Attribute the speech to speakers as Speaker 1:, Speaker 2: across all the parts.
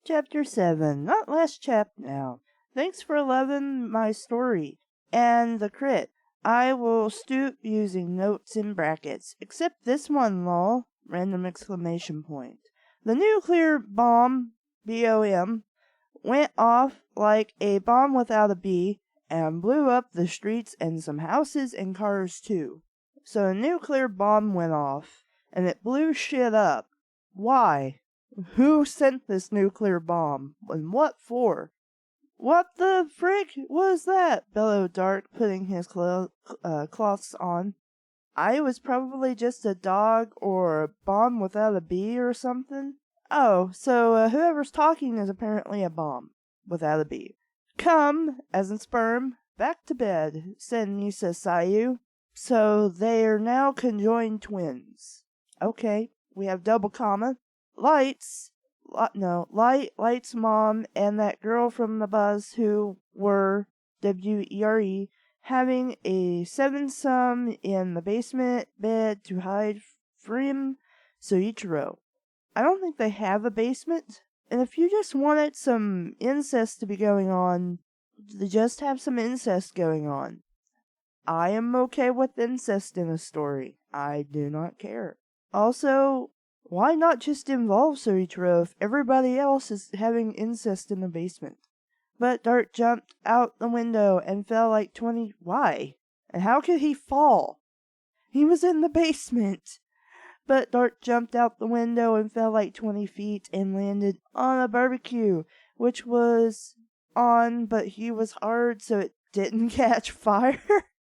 Speaker 1: Chapter 7. Not last chap now. Thanks for loving my story. And the crit. I will stoop using notes in brackets. Except this one, lol. Random exclamation point. The nuclear bomb, BOM, went off like a bomb without a B and blew up the streets and some houses and cars too. So a nuclear bomb went off and it blew shit up. Why? Who sent this nuclear bomb? And what for? What the frick was that? Bellowed Dark, putting his cloths on. I was probably just a dog or a bomb without a B or something. Oh, so whoever's talking is apparently a bomb without a B. Come, as in sperm, back to bed, said Nisa Sayu. So they are now conjoined twins. Okay, we have double comma. Lights, Light's mom and that girl from the bus who were WERE having a sevensome in the basement bed to hide from Soichiro. I don't think they have a basement. And if you just wanted some incest to be going on, just have some incest going on. I am okay with incest in a story. I do not care. Also, why not just involve Soichiro if everybody else is having incest in the basement? But Dart jumped out the window and fell like 20... Why? And how could he fall? He was in the basement. But Dart jumped out the window and fell like 20 feet and landed on a barbecue, which was on, but he was hard so it didn't catch fire.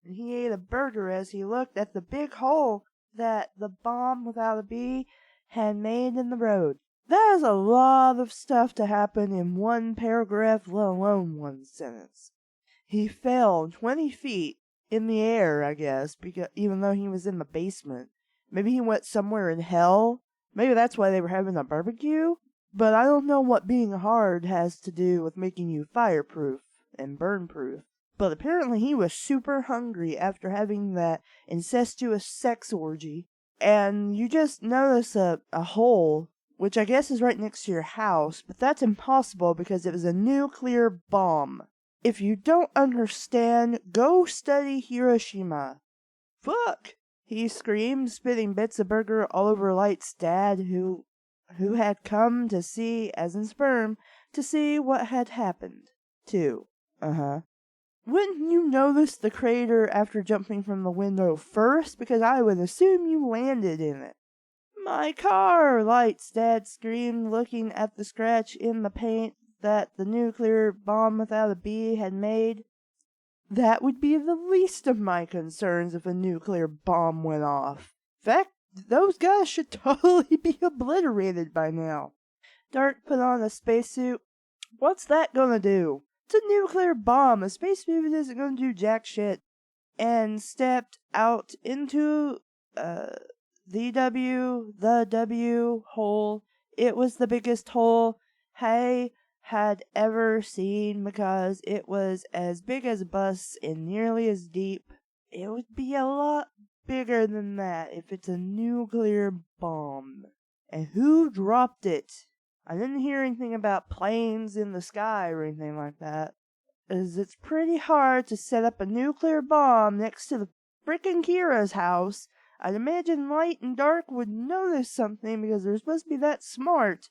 Speaker 1: He ate a burger as he looked at the big hole that the bomb without a B had made in the road. That is a lot of stuff to happen in one paragraph, let alone one sentence. He fell 20 feet in the air, I guess, because even though he was in the basement. Maybe he went somewhere in hell. Maybe that's why they were having a barbecue. But I don't know what being hard has to do with making you fireproof and burn-proof. But apparently he was super hungry after having that incestuous sex orgy. And you just notice a hole, which I guess is right next to your house, but that's impossible because it was a nuclear bomb. If you don't understand, go study Hiroshima. Fuck! He screamed, spitting bits of burger all over Light's dad, who had come to see, as in sperm, to see what had happened, too. Wouldn't you notice the crater after jumping from the window first? Because I would assume you landed in it. My car! Light's dad screamed, looking at the scratch in the paint that the nuclear bomb without a B had made. That would be the least of my concerns if a nuclear bomb went off. In fact, those guys should totally be obliterated by now. Dart put on a spacesuit. What's that gonna do? It's a nuclear bomb. A spacesuit isn't gonna do jack shit. And stepped out into the W hole. It was the biggest hole Hay had ever seen because it was as big as a bus and nearly as deep. It would be a lot bigger than that if it's a nuclear bomb. And who dropped it? I didn't hear anything about planes in the sky or anything like that. As it's pretty hard to set up a nuclear bomb next to the frickin' Kira's house. I'd imagine Light and Dark would notice something because they're supposed to be that smart.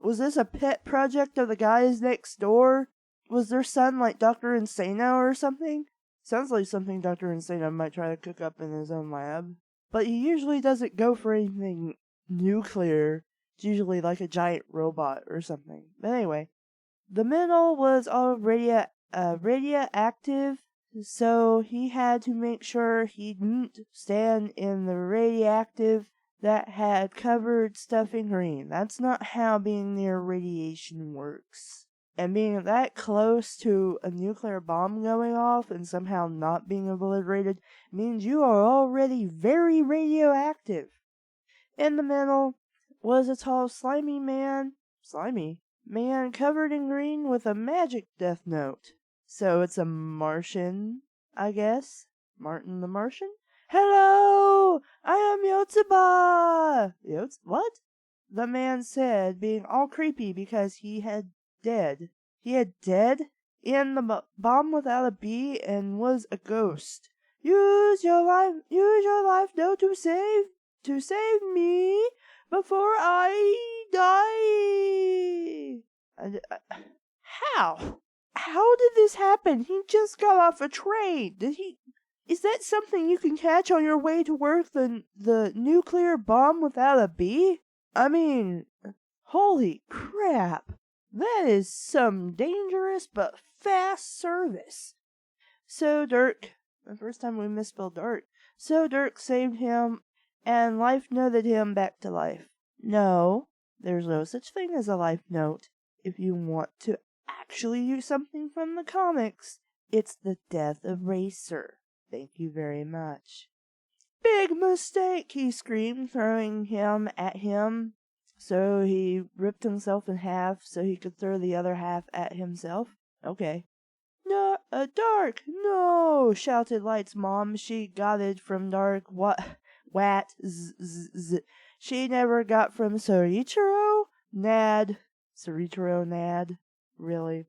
Speaker 1: Was this a pet project of the guys next door? Was their son like Dr. Insano or something? Sounds like something Dr. Insano might try to cook up in his own lab. But he usually doesn't go for anything nuclear. It's usually like a giant robot or something. But anyway, the middle was all radioactive, so he had to make sure he didn't stand in the radioactive that had covered stuff in green. That's not how being near radiation works. And being that close to a nuclear bomb going off and somehow not being obliterated means you are already very radioactive. In the middle was a tall, slimy man covered in green with a magic death note. So it's a Martian, I guess? Martin the Martian? Hello! I am Yotsuba! What? the man said, being all creepy because he had dead. He had dead in the bomb without a B and was a ghost. Use your life now to save me before I die. How? How did this happen? He just got off a train. Is that something you can catch on your way to work, the nuclear bomb without a B? I mean, holy crap. That is some dangerous but fast service. So Dirk, the first time we misspelled Dirk. So Dirk saved him, and life noted him back to life. No, there's no such thing as a life note. If you want to actually use something from the comics, it's the death eraser. Thank you very much. Big mistake, he screamed, throwing him at him. So he ripped himself in half so he could throw the other half at himself. Okay. No, Dark, no, shouted Light's mom. She got it from Dark. What? She never got from Soichiro? Nad. Soichiro Nad. Really?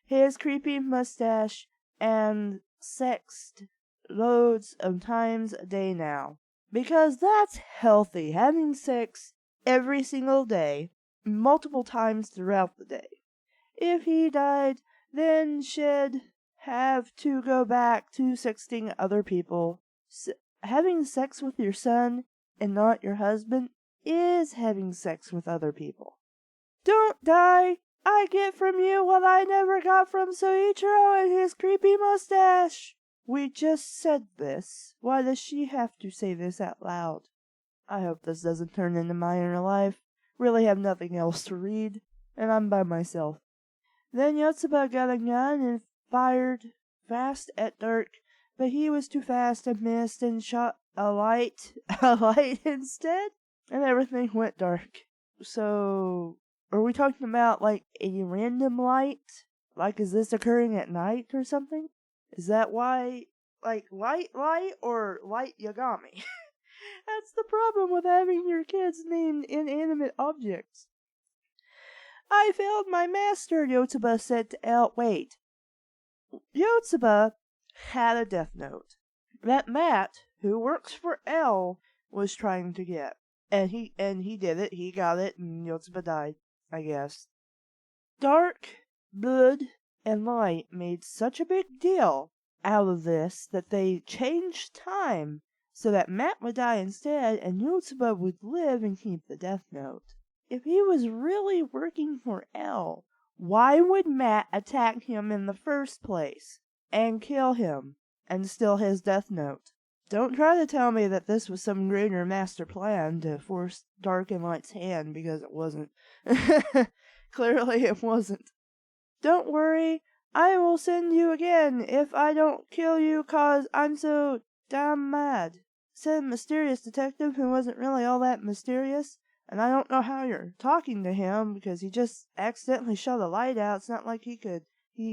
Speaker 1: His creepy mustache and sexed loads of times a day now. Because that's healthy, having sex every single day, multiple times throughout the day. If he died, then she'd have to go back to sexting other people. Having sex with your son and not your husband is having sex with other people. Don't die! I get from you what I never got from Soichiro and his creepy mustache! We just said this. Why does she have to say this out loud? I hope this doesn't turn into my inner life. Really have nothing else to read, and I'm by myself. Then Yotsuba got a gun and fired fast at Dirk, but he was too fast and missed and shot a light instead, and everything went dark. So, are we talking about like a random light? Like, is this occurring at night or something? Is that why, like, light or light Yagami? That's the problem with having your kids named inanimate objects. I failed my master, Yotsuba said to L. Wait. Yotsuba had a death note that Matt, who works for L, was trying to get. And he did it, he got it, and Yotsuba died, I guess. Dark, Blood, and Light made such a big deal out of this that they changed time so that Matt would die instead and Yotsuba would live and keep the death note. If he was really working for L, why would Matt attack him in the first place and kill him and steal his death note? Don't try to tell me that this was some greater master plan to force Dark and Light's hand, because it wasn't. Clearly it wasn't. Don't worry, I will send you again if I don't kill you 'cause I'm so damn mad, said a mysterious detective who wasn't really all that mysterious. And I don't know how you're talking to him because he just accidentally shot a light out. It's not like he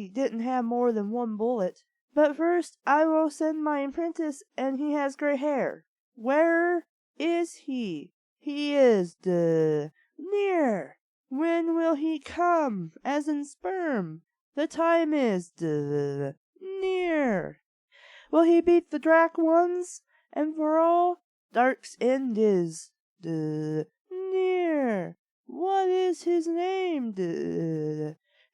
Speaker 1: didn't have more than one bullet. But first, I will send my apprentice, and he has gray hair. Where is he? He is near. When will he come? As in sperm. The time is near. Will he beat the Drac ones? And for all, Dark's end is near. What is his name?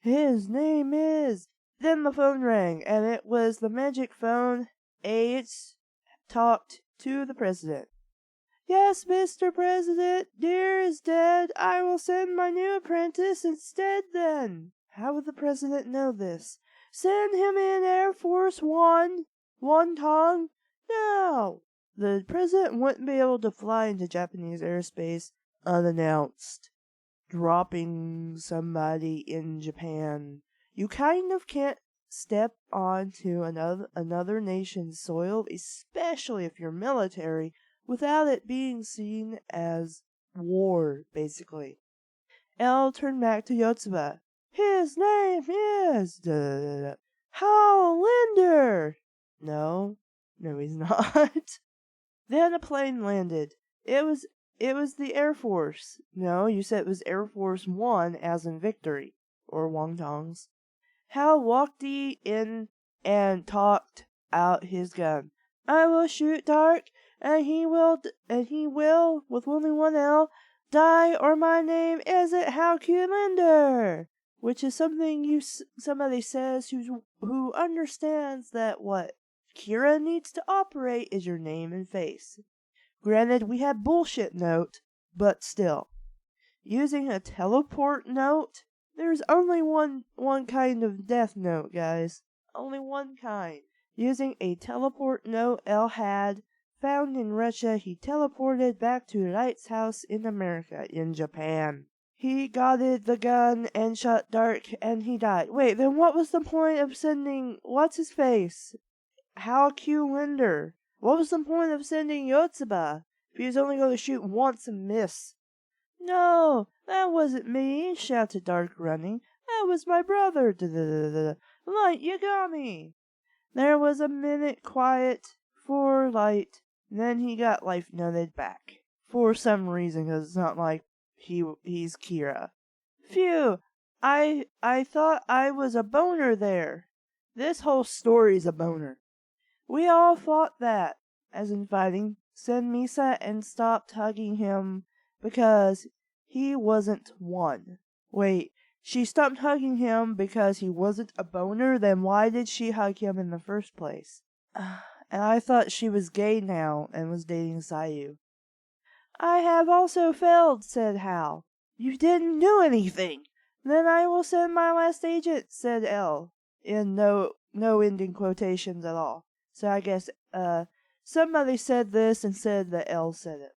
Speaker 1: His name is... Then the phone rang, and it was the magic phone. Aides talked to the president. Yes, Mr. President, dear is dead. I will send my new apprentice instead then. How would the president know this? Send him in Air Force One. Wonton. No. The president wouldn't be able to fly into Japanese airspace unannounced, dropping somebody in Japan. You kind of can't step onto another nation's soil, especially if you're military, without it being seen as war, basically. L turned back to Yotsuba. His name is Howlander. No, he's not. Then a plane landed. It it was the Air Force. No, you said it was Air Force One, as in victory, or wontons. Hal walked in and talked out his gun. I will shoot Dark, and he will, with only one L, die, or my name isn't Hal Culinder. Which is something somebody says who understands that what Kira needs to operate is your name and face. Granted, we had bullshit note, but still. Using a teleport note? There's only one kind of death note, guys. Only one kind. Using a teleport note L had found in Russia, he teleported back to Light's house in America, in Japan. He guarded the gun and shot Dark, and he died. Wait, then what was the point of sending what's-his-face? Hal Q. Linder. What was the point of sending Yotsuba if he was only going to shoot once and miss? No, that wasn't me, shouted Dark, running. That was my brother, Light Yagami. There was a minute quiet for Light, then he got life noted back. For some reason, because it's not like he's Kira. Phew, I thought I was a boner there. This whole story's a boner. We all thought that, as in fighting, said Misa, and stopped hugging him because he wasn't one. Wait, she stopped hugging him because he wasn't a boner? Then why did she hug him in the first place? And I thought she was gay now and was dating Sayu. I have also failed, said Hal. You didn't do anything. Then I will send my last agent, said L, in no ending quotations at all. So I guess, somebody said this and said that L said it.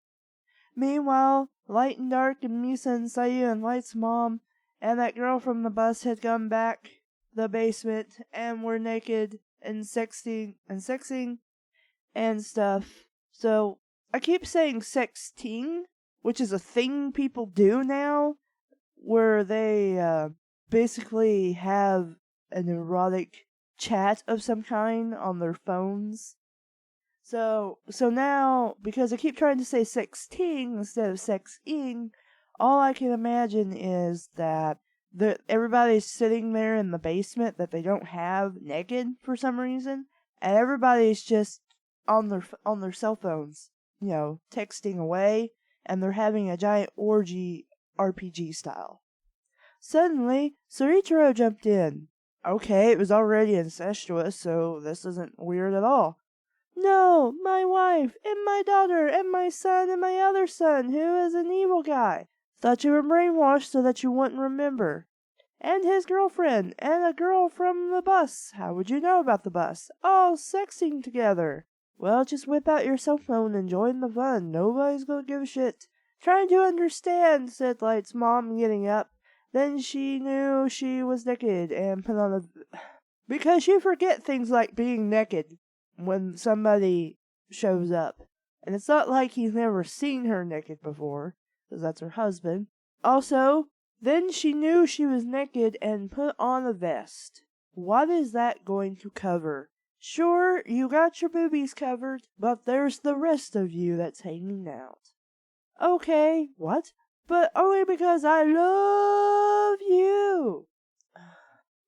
Speaker 1: Meanwhile, Light and Dark and Misa and Sayu and Light's mom and that girl from the bus had gone back the basement and were naked and sexting and stuff. So, I keep saying sexting, which is a thing people do now, where they, basically have an erotic chat of some kind on their phones. So now, because I keep trying to say sexting instead of sexing, all I can imagine is that everybody's sitting there in the basement that they don't have naked for some reason, and everybody's just on their cell phones, texting away, and they're having a giant orgy RPG style. Suddenly, Soichiro jumped in. Okay, it was already incestuous, so this isn't weird at all. No, my wife, and my daughter, and my son, and my other son, who is an evil guy. Thought you were brainwashed so that you wouldn't remember. And his girlfriend, and a girl from the bus. How would you know about the bus? All sexing together. Well, just whip out your cell phone and join the fun. Nobody's gonna give a shit. Trying to understand, said Light's mom, getting up. Then she knew she was naked and put on a... Because you forget things like being naked when somebody shows up. And it's not like he's never seen her naked before, because that's her husband. Also, then she knew she was naked and put on a vest. What is that going to cover? Sure, you got your boobies covered, but there's the rest of you that's hanging out. Okay, what? But only because I love you.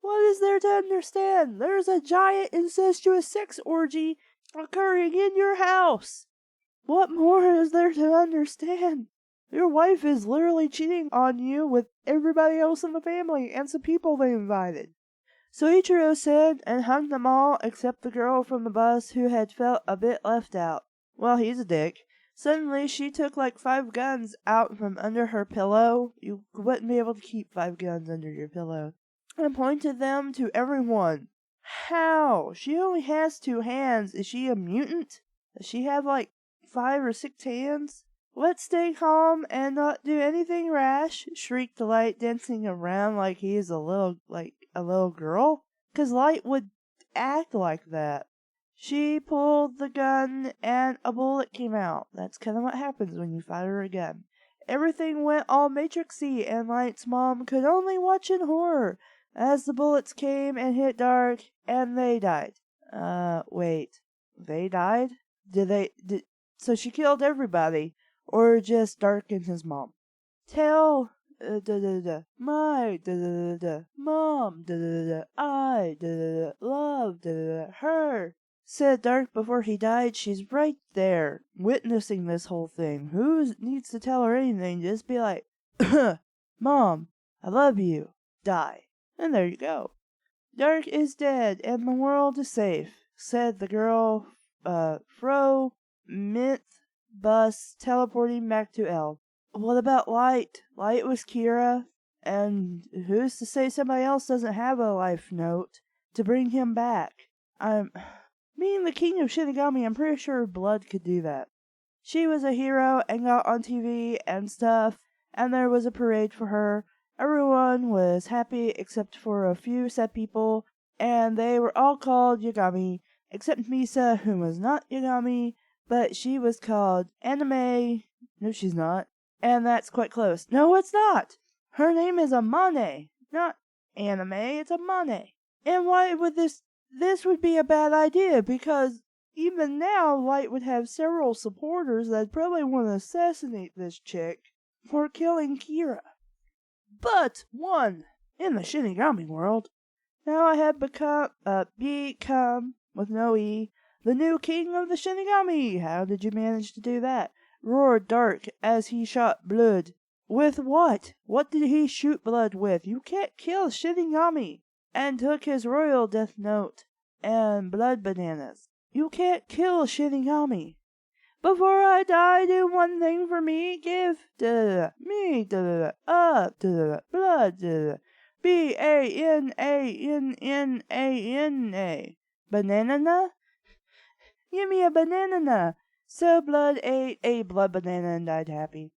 Speaker 1: What is there to understand? There's a giant incestuous sex orgy occurring in your house. What more is there to understand? Your wife is literally cheating on you with everybody else in the family and some people they invited. Soichiro said and hugged them all except the girl from the bus who had felt a bit left out. Well, he's a dick. Suddenly, she took like 5 guns out from under her pillow. You wouldn't be able to keep 5 guns under your pillow. And pointed them to everyone. How? She only has 2 hands. Is she a mutant? Does she have like 5 or 6 hands? Let's stay calm and not do anything rash, shrieked Light, dancing around like he is a little girl. 'Cause Light would act like that. She pulled the gun and a bullet came out. That's kind of what happens when you fire a gun. Everything went all matrixy and Light's mom could only watch in horror as the bullets came and hit Dark and they died. Wait. They died? So she killed everybody. or just Dark and his mom? Tell my mom I love her, said Dark before he died. She's right there, witnessing this whole thing. Who needs to tell her anything? Just be like, Mom, I love you. Die. And there you go. Dark is dead, and the world is safe, said the girl, Fro, Myth, Bus, teleporting back to L. What about Light? Light was Kira, and who's to say somebody else doesn't have a life note to bring him back? Being the king of Shinigami, I'm pretty sure Blood could do that. She was a hero and got on TV and stuff, and there was a parade for her. Everyone was happy except for a few sad people, and they were all called Yagami, except Misa, who was not Yagami, but she was called Anime. No, she's not. And that's quite close. No, it's not! Her name is Amane, not Anime, it's Amane. And why would this would be a bad idea, because even now, Light would have several supporters that probably want to assassinate this chick for killing Kira. But one in the Shinigami world. Now I have become, with no E, the new king of the Shinigami. How did you manage to do that? Roared Dark as he shot Blood. With what? What did he shoot Blood with? You can't kill Shinigami. And took his royal death note and blood bananas. You can't kill Shinigami. Before I die, do one thing for me. Give me blood. Banana. Banana? Give me a banana. So Blood ate a blood banana and died happy.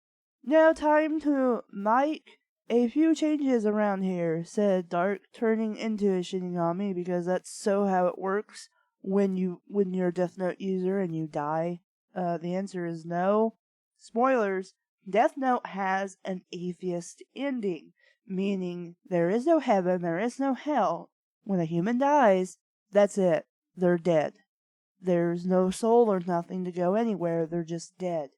Speaker 1: Now time to make a few changes around here, said Dark, turning into a Shinigami, because that's so how it works when you're a Death Note user and you die. The answer is no. Spoilers, Death Note has an atheist ending, meaning there is no heaven, there is no hell. When a human dies, that's it. They're dead. There's no soul or nothing to go anywhere, they're just dead.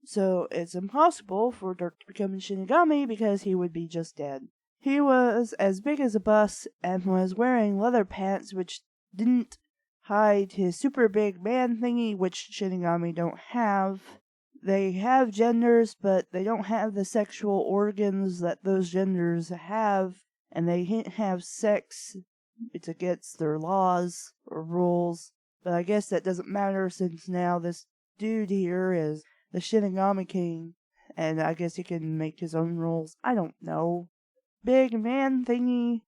Speaker 1: So it's impossible for Dark to become a Shinigami because he would be just dead. He was as big as a bus and was wearing leather pants which didn't hide his super big man thingy, which Shinigami don't have. They have genders, but they don't have the sexual organs that those genders have, and they can't have sex. It's against their laws or rules. But I guess that doesn't matter since now this dude here is the Shinigami King, and I guess he can make his own rules. I don't know. Big man thingy,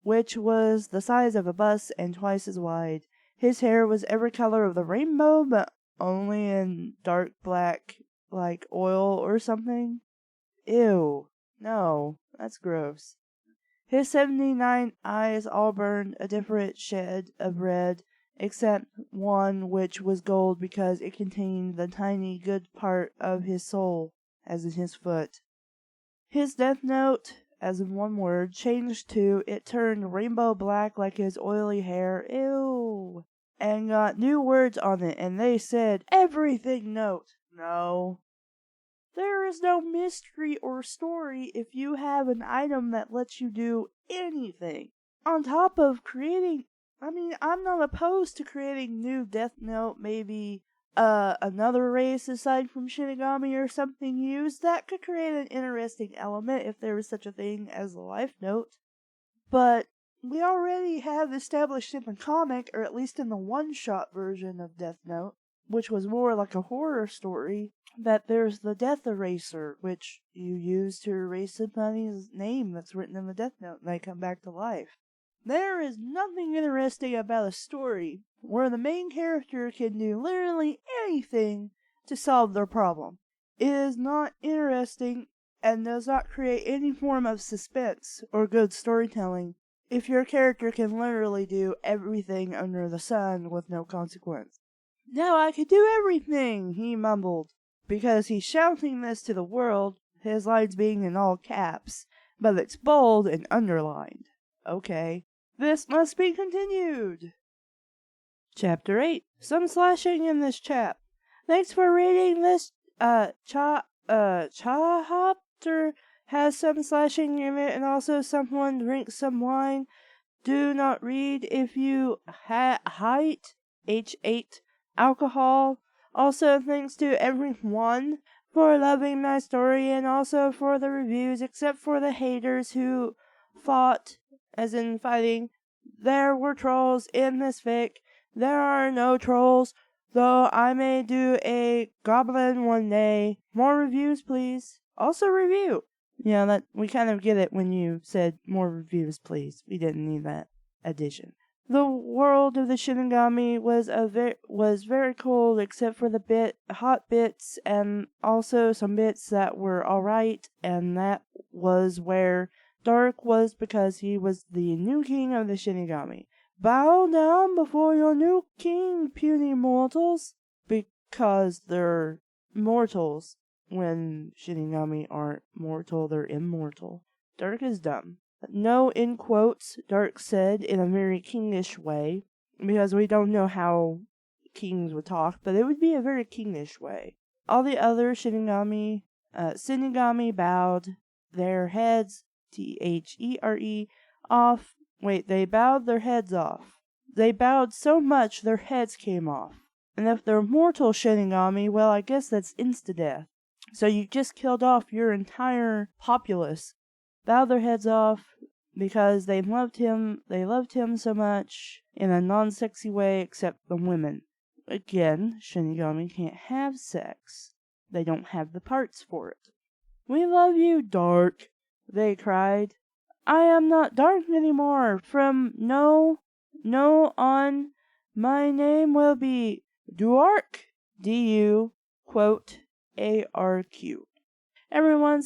Speaker 1: which was the size of a bus and twice as wide. His hair was every color of the rainbow, but only in dark black, like oil or something. Ew. No, that's gross. His 79 eyes all burned a different shade of red, except one which was gold because it contained the tiny good part of his soul, as in his foot. His death note, as in one word, changed to it turned rainbow black like his oily hair, ew, and got new words on it, and they said, everything note. No. There is no mystery or story if you have an item that lets you do anything. On top of creating, I'm not opposed to creating new Death Note, maybe another race aside from Shinigami or something used. That could create an interesting element if there was such a thing as a life note. But we already have established in the comic, or at least in the one-shot version of Death Note, which was more like a horror story, that there's the Death Eraser, which you use to erase somebody's name that's written in the Death Note, and they come back to life. There is nothing interesting about a story where the main character can do literally anything to solve their problem. It is not interesting and does not create any form of suspense or good storytelling if your character can literally do everything under the sun with no consequence. Now I can do everything, he mumbled, because he's shouting this to the world, his lines being in all caps, but it's bold and underlined. Okay. This must be continued. Chapter 8. Some slashing in this chap. Thanks for reading this Chahopter has some slashing in it, and also someone drinks some wine. Do not read if you height H8 alcohol. Also, thanks to everyone for loving my story and also for the reviews, except for the haters who fought, as in fighting. There were trolls in this fic. There are no trolls, though I may do a goblin one day. More reviews, please. Also review. Yeah, that we kind of get it when you said more reviews, please. We didn't need that addition. The world of the Shinigami was very cool, except for the hot bits and also some bits that were alright, and that was where Dark was because he was the new king of the Shinigami. Bow down before your new king, puny mortals, because they're mortals. When Shinigami aren't mortal, they're immortal. Dark is dumb. No, in quotes, Dark said in a very kingish way, because we don't know how kings would talk, but it would be a very kingish way. All the other Shinigami bowed their heads, There, off. Wait, they bowed their heads off. They bowed so much their heads came off. And if they're mortal Shinigami, well, I guess that's insta-death. So you just killed off your entire populace. Bowed their heads off because they loved him so much in a non-sexy way except the women. Again, Shinigami can't have sex. They don't have the parts for it. We love you, Dark, they cried. I am not Dark anymore. From no on, my name will be Duark, D-U, quote, A-R-Q. Everyone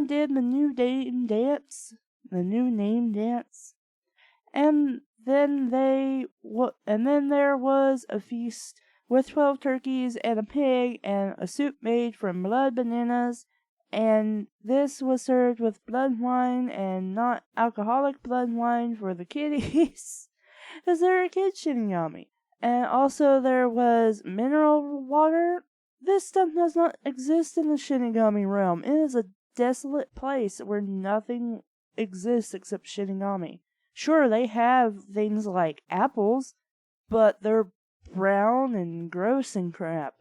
Speaker 1: did the new name dance, and then there was a feast with 12 turkeys and a pig and a soup made from blood bananas, and this was served with blood wine and not alcoholic blood wine for the kiddies, because they're a kid Shinigami. And also there was mineral water. This stuff does not exist in the Shinigami realm. It is a desolate place where nothing exists except Shinigami. Sure, they have things like apples, but they're brown and gross and crap.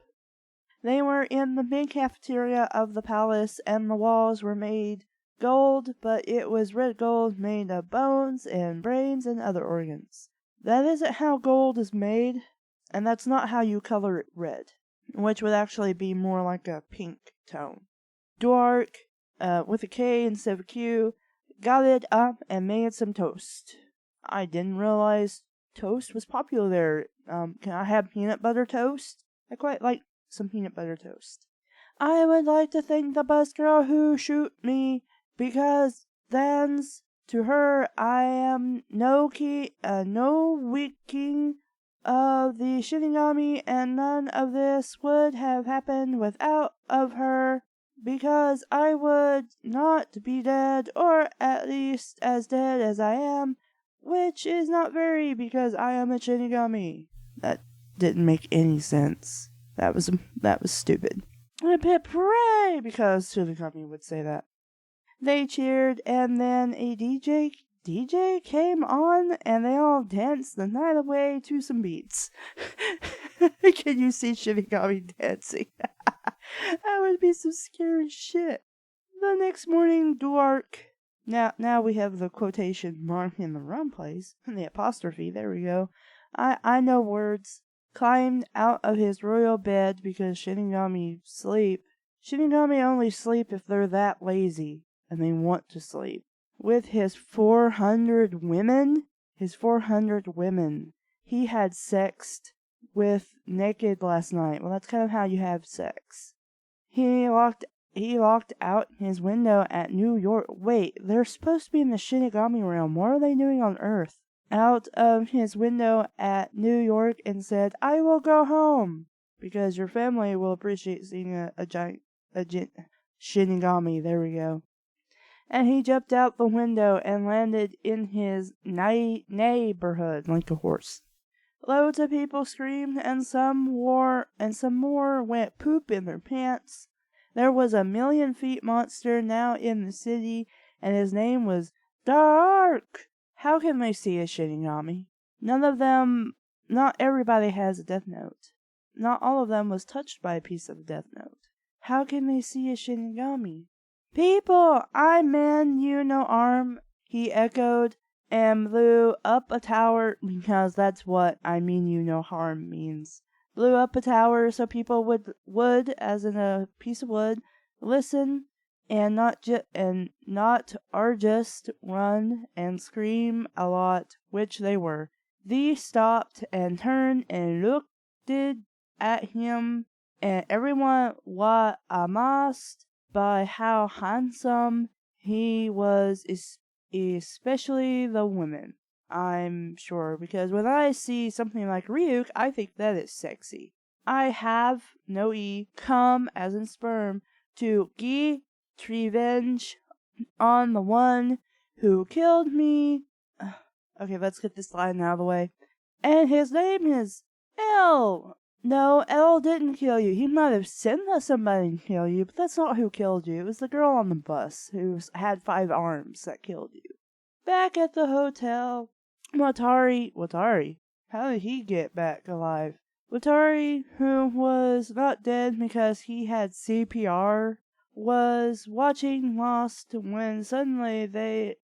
Speaker 1: They were in the big cafeteria of the palace, and the walls were made gold, but it was red gold made of bones and brains and other organs. That isn't how gold is made, and that's not how you color it red, which would actually be more like a pink tone. Dwark, with a K instead of a Q, got it up and made some toast. I didn't realize toast was popular there. Can I have peanut butter toast? I quite like some peanut butter toast. I would like to thank the bus girl who shoot me, because thanks to her I am no weak king of the Shinigami, and none of this would have happened without of her, because I would not be dead, or at least as dead as I am, which is not very, because I am a Shinigami. That didn't make any sense. That was stupid. And Pip, hooray! Because Shinigami would say that. They cheered, and then a DJ came on, and they all danced the night away to some beats. Can you see Shinigami dancing? That would be some scary shit. The next morning, Duark. Now we have the quotation mark in the wrong place. The apostrophe, there we go. I know words. Climbed out of his royal bed because Shinigami sleep. Shinigami only sleep if they're that lazy and they want to sleep. With his 400 women? His 400 women. He had sexed with naked last night. Well, that's kind of how you have sex. He locked out his window at New York. Wait, they're supposed to be in the Shinigami realm. What are they doing on Earth? Out of his window at New York and said, I will go home, because your family will appreciate seeing a giant Shinigami. There we go. And he jumped out the window and landed in his neighborhood like a horse. Loads of people screamed, and some more went poop in their pants. There was a 1,000,000 feet monster now in the city, and his name was Dark. How can they see a Shinigami? None of them, not everybody has a Death Note. Not all of them was touched by a piece of the Death Note. How can they see a Shinigami? People, I man you no arm, he echoed, and blew up a tower, because that's what I mean you no harm means. Blew up a tower so people would, as in a piece of wood, listen, and not or just run and scream a lot, which they were. These stopped and turned and looked at him, and everyone was amazed by how handsome he was, especially the women. I'm sure, because when I see something like Ryuk, I think that is sexy. I have, no E, come, as in sperm, to get revenge on the one who killed me. Okay, let's get this line out of the way. And his name is L. No, L didn't kill you. He might have sent somebody to kill you, but that's not who killed you. It was the girl on the bus who had 5 arms that killed you. Back at the hotel, Watari, how did he get back alive? Watari, who was not dead because he had CPR, was watching Lost when suddenly they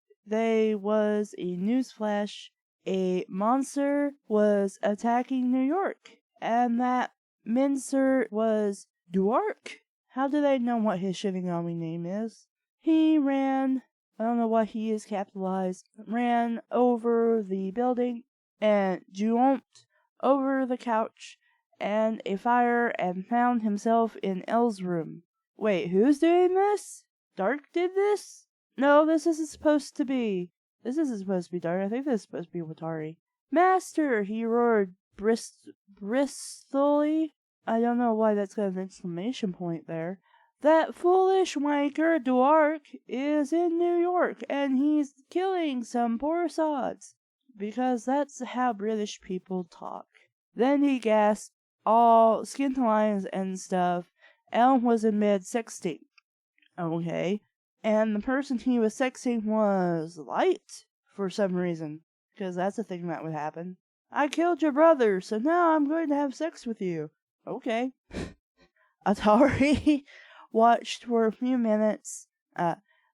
Speaker 1: was a newsflash. A monster was attacking New York, and that monster was Duark. How do they know what his Shinigami name is? He ran, I don't know why he is capitalized, ran over the building and jumped over the couch and a fire and found himself in L's room. Wait, who's doing this? Dark did this? No, this isn't supposed to be. This isn't supposed to be Dark. I think this is supposed to be Watari. Master, he roared bristly. I don't know why that's got an exclamation point there. That foolish wanker Duark is in New York, and he's killing some poor sods. Because that's how British people talk. Then he gasped, all skin lines and stuff. Elm was in bed sexting. Okay. And the person he was sexting was Light, for some reason. Because that's a thing that would happen. I killed your brother, so now I'm going to have sex with you. Okay. Atari watched for a few minutes,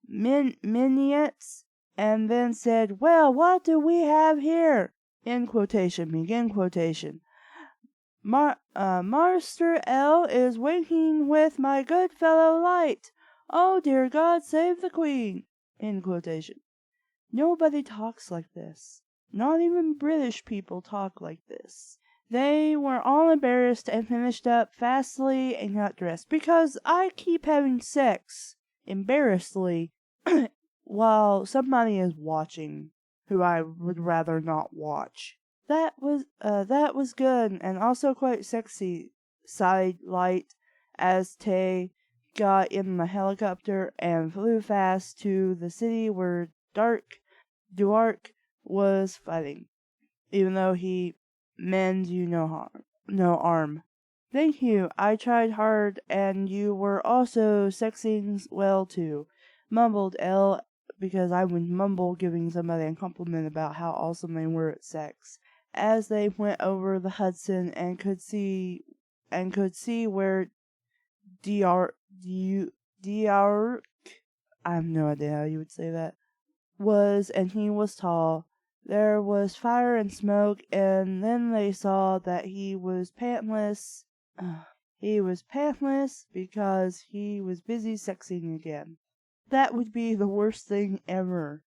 Speaker 1: minutes, and then said, well, what do we have here? End quotation, begin quotation. Master L is winking with my good fellow Light. Oh, dear God, save the Queen! End quotation. Nobody talks like this. Not even British people talk like this. They were all embarrassed and finished up fastly and got dressed. Because I keep having sex, embarrassedly, while somebody is watching who I would rather not watch. That was good and also quite sexy, sighed Light as Tay got in the helicopter and flew fast to the city where Duark was fighting, even though he meant you no arm. Thank you, I tried hard, and you were also sexing well too, mumbled L, because I would mumble giving somebody a compliment about how awesome they were at sex, as they went over the Hudson and could see where Diark, I have no idea how you would say that, was, and he was tall. There was fire and smoke, and then they saw that he was pantless. He was pantless because he was busy sexing again. That would be the worst thing ever.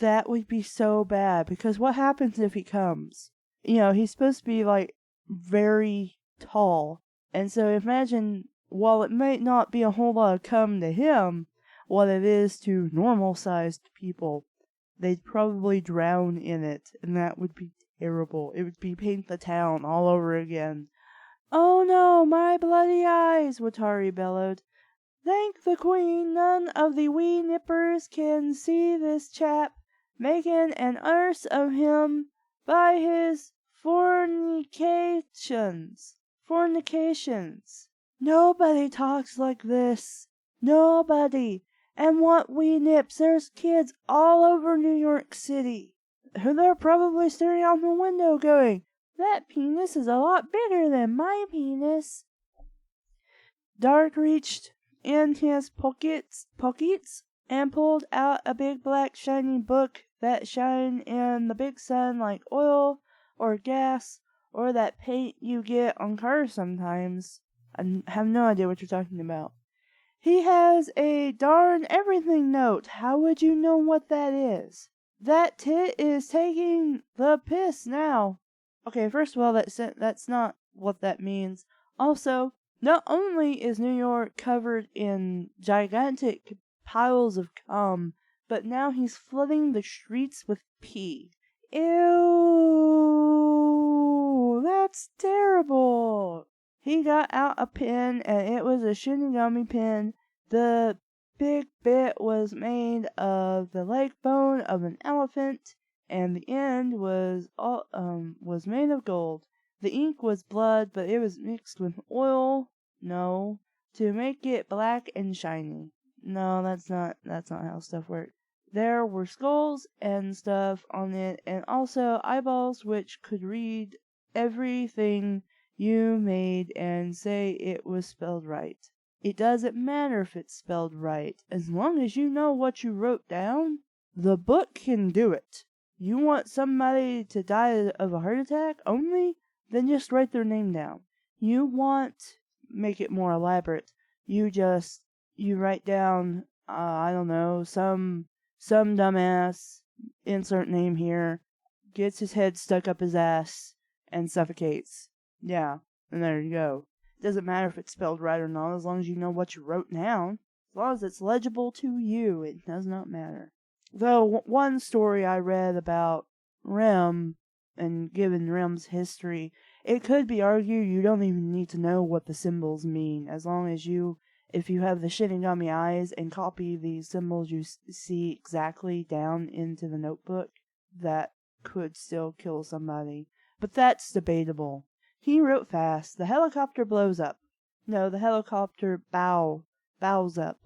Speaker 1: That would be so bad, because what happens if he comes? You know, he's supposed to be, like, very tall. And so imagine, while it might not be a whole lot of cum to him, what it is to normal-sized people, they'd probably drown in it, and that would be terrible. It would be Paint the Town all over again. Oh no, my bloody eyes, Watari bellowed. Thank the Queen, none of the wee nippers can see this chap making an arse of him by his Fornications. Fornications. Nobody talks like this. Nobody. And what we nips, there's kids all over New York City. They're probably staring out the window going, that penis is a lot bigger than my penis. Dark reached in his pockets and pulled out a big black shiny book that shine in the big sun like oil or gas or that paint you get on cars sometimes. I have no idea what you're talking about. He has a darn everything note. How would you know what that is? That tit is taking the piss now. Okay, first of all, that's not what that means. Also, not only is New York covered in gigantic piles of cum, but now he's flooding the streets with pee. Ew, that's terrible. He got out a pen, and it was a Shinigami pen. The big bit was made of the leg bone of an elephant, and the end was made of gold. The ink was blood, but it was mixed with oil. No, to make it black and shiny. No, that's not how stuff works. There were skulls and stuff on it, and also eyeballs which could read everything you made and say it was spelled right. It doesn't matter if it's spelled right, as long as you know what you wrote down. The book can do it. You want somebody to die of a heart attack only? Then just write their name down. You want, make it more elaborate. You write down, I don't know, some dumbass, insert name here, gets his head stuck up his ass and suffocates. Yeah, and there you go. It doesn't matter if it's spelled right or not, as long as you know what you wrote down. As long as it's legible to you, it does not matter. Though one story I read about Rem, and given Rem's history, it could be argued you don't even need to know what the symbols mean, as long as if you have the Shinigami eyes and copy the symbols you see exactly down into the notebook, that could still kill somebody. But that's debatable. He wrote fast. The helicopter blows up. No, the helicopter bows up.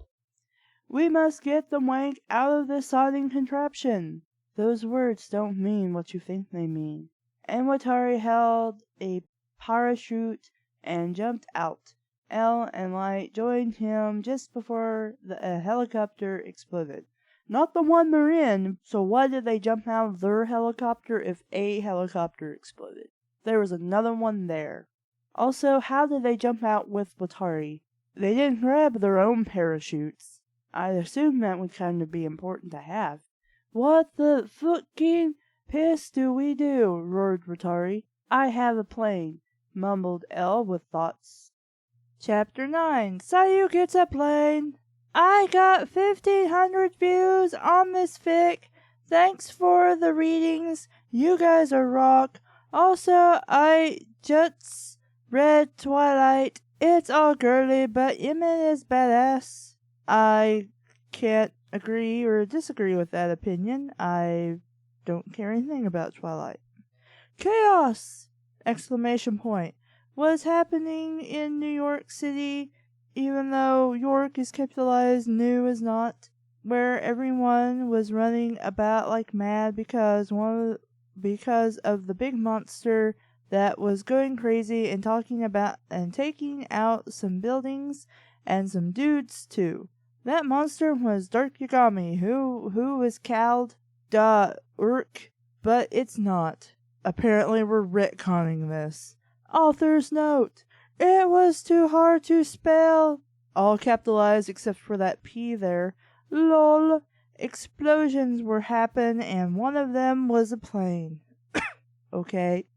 Speaker 1: We must get the wank out of this sodding contraption. Those words don't mean what you think they mean. And Watari held a parachute and jumped out. Elle and Light joined him just before the helicopter exploded. Not the one they're in, so why did they jump out of their helicopter if a helicopter exploded? There was another one there. Also, how did they jump out with Watari? They didn't grab their own parachutes. I assume that would kind of be important to have. What the fucking piss do we do? Roared Watari. I have a plane, mumbled Elle with thoughts. Chapter 9. Sayu gets a plane. I got 1,500 views on this fic. Thanks for the readings. You guys are rock. Also, I just read Twilight. It's all girly, but Yemen is badass. I can't agree or disagree with that opinion. I don't care anything about Twilight. Chaos! Exclamation point. What is happening in New York City, even though York is capitalized, New is not, where everyone was running about like mad because of the big monster that was going crazy and talking about and taking out some buildings and some dudes too. That monster was Dark Yagami, who was called Urk, but it's not. Apparently we're retconning this. Author's note. It was too hard to spell. All capitalized except for that P there. LOL. Explosions were happening and one of them was a plane. Okay.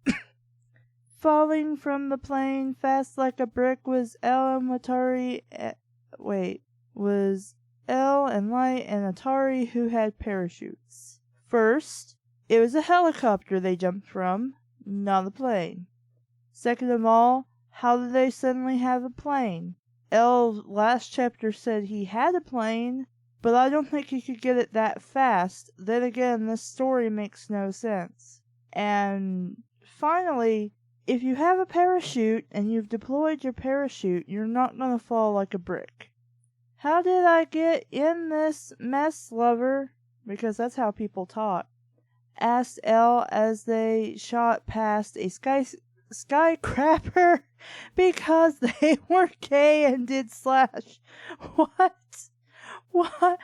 Speaker 1: Falling from the plane fast like a brick was Elle and Watari. Was Elle and Light and Atari who had parachutes. First, it was a helicopter they jumped from, not a plane. Second of all, how did they suddenly have a plane? Elle last chapter said he had a plane, but I don't think he could get it that fast. Then again, this story makes no sense. And finally, if you have a parachute and you've deployed your parachute, you're not gonna fall like a brick. How did I get in this mess, lover? Because that's how people talk. Asked Elle as they shot past a skyscraper because they were gay and did slash. What? What?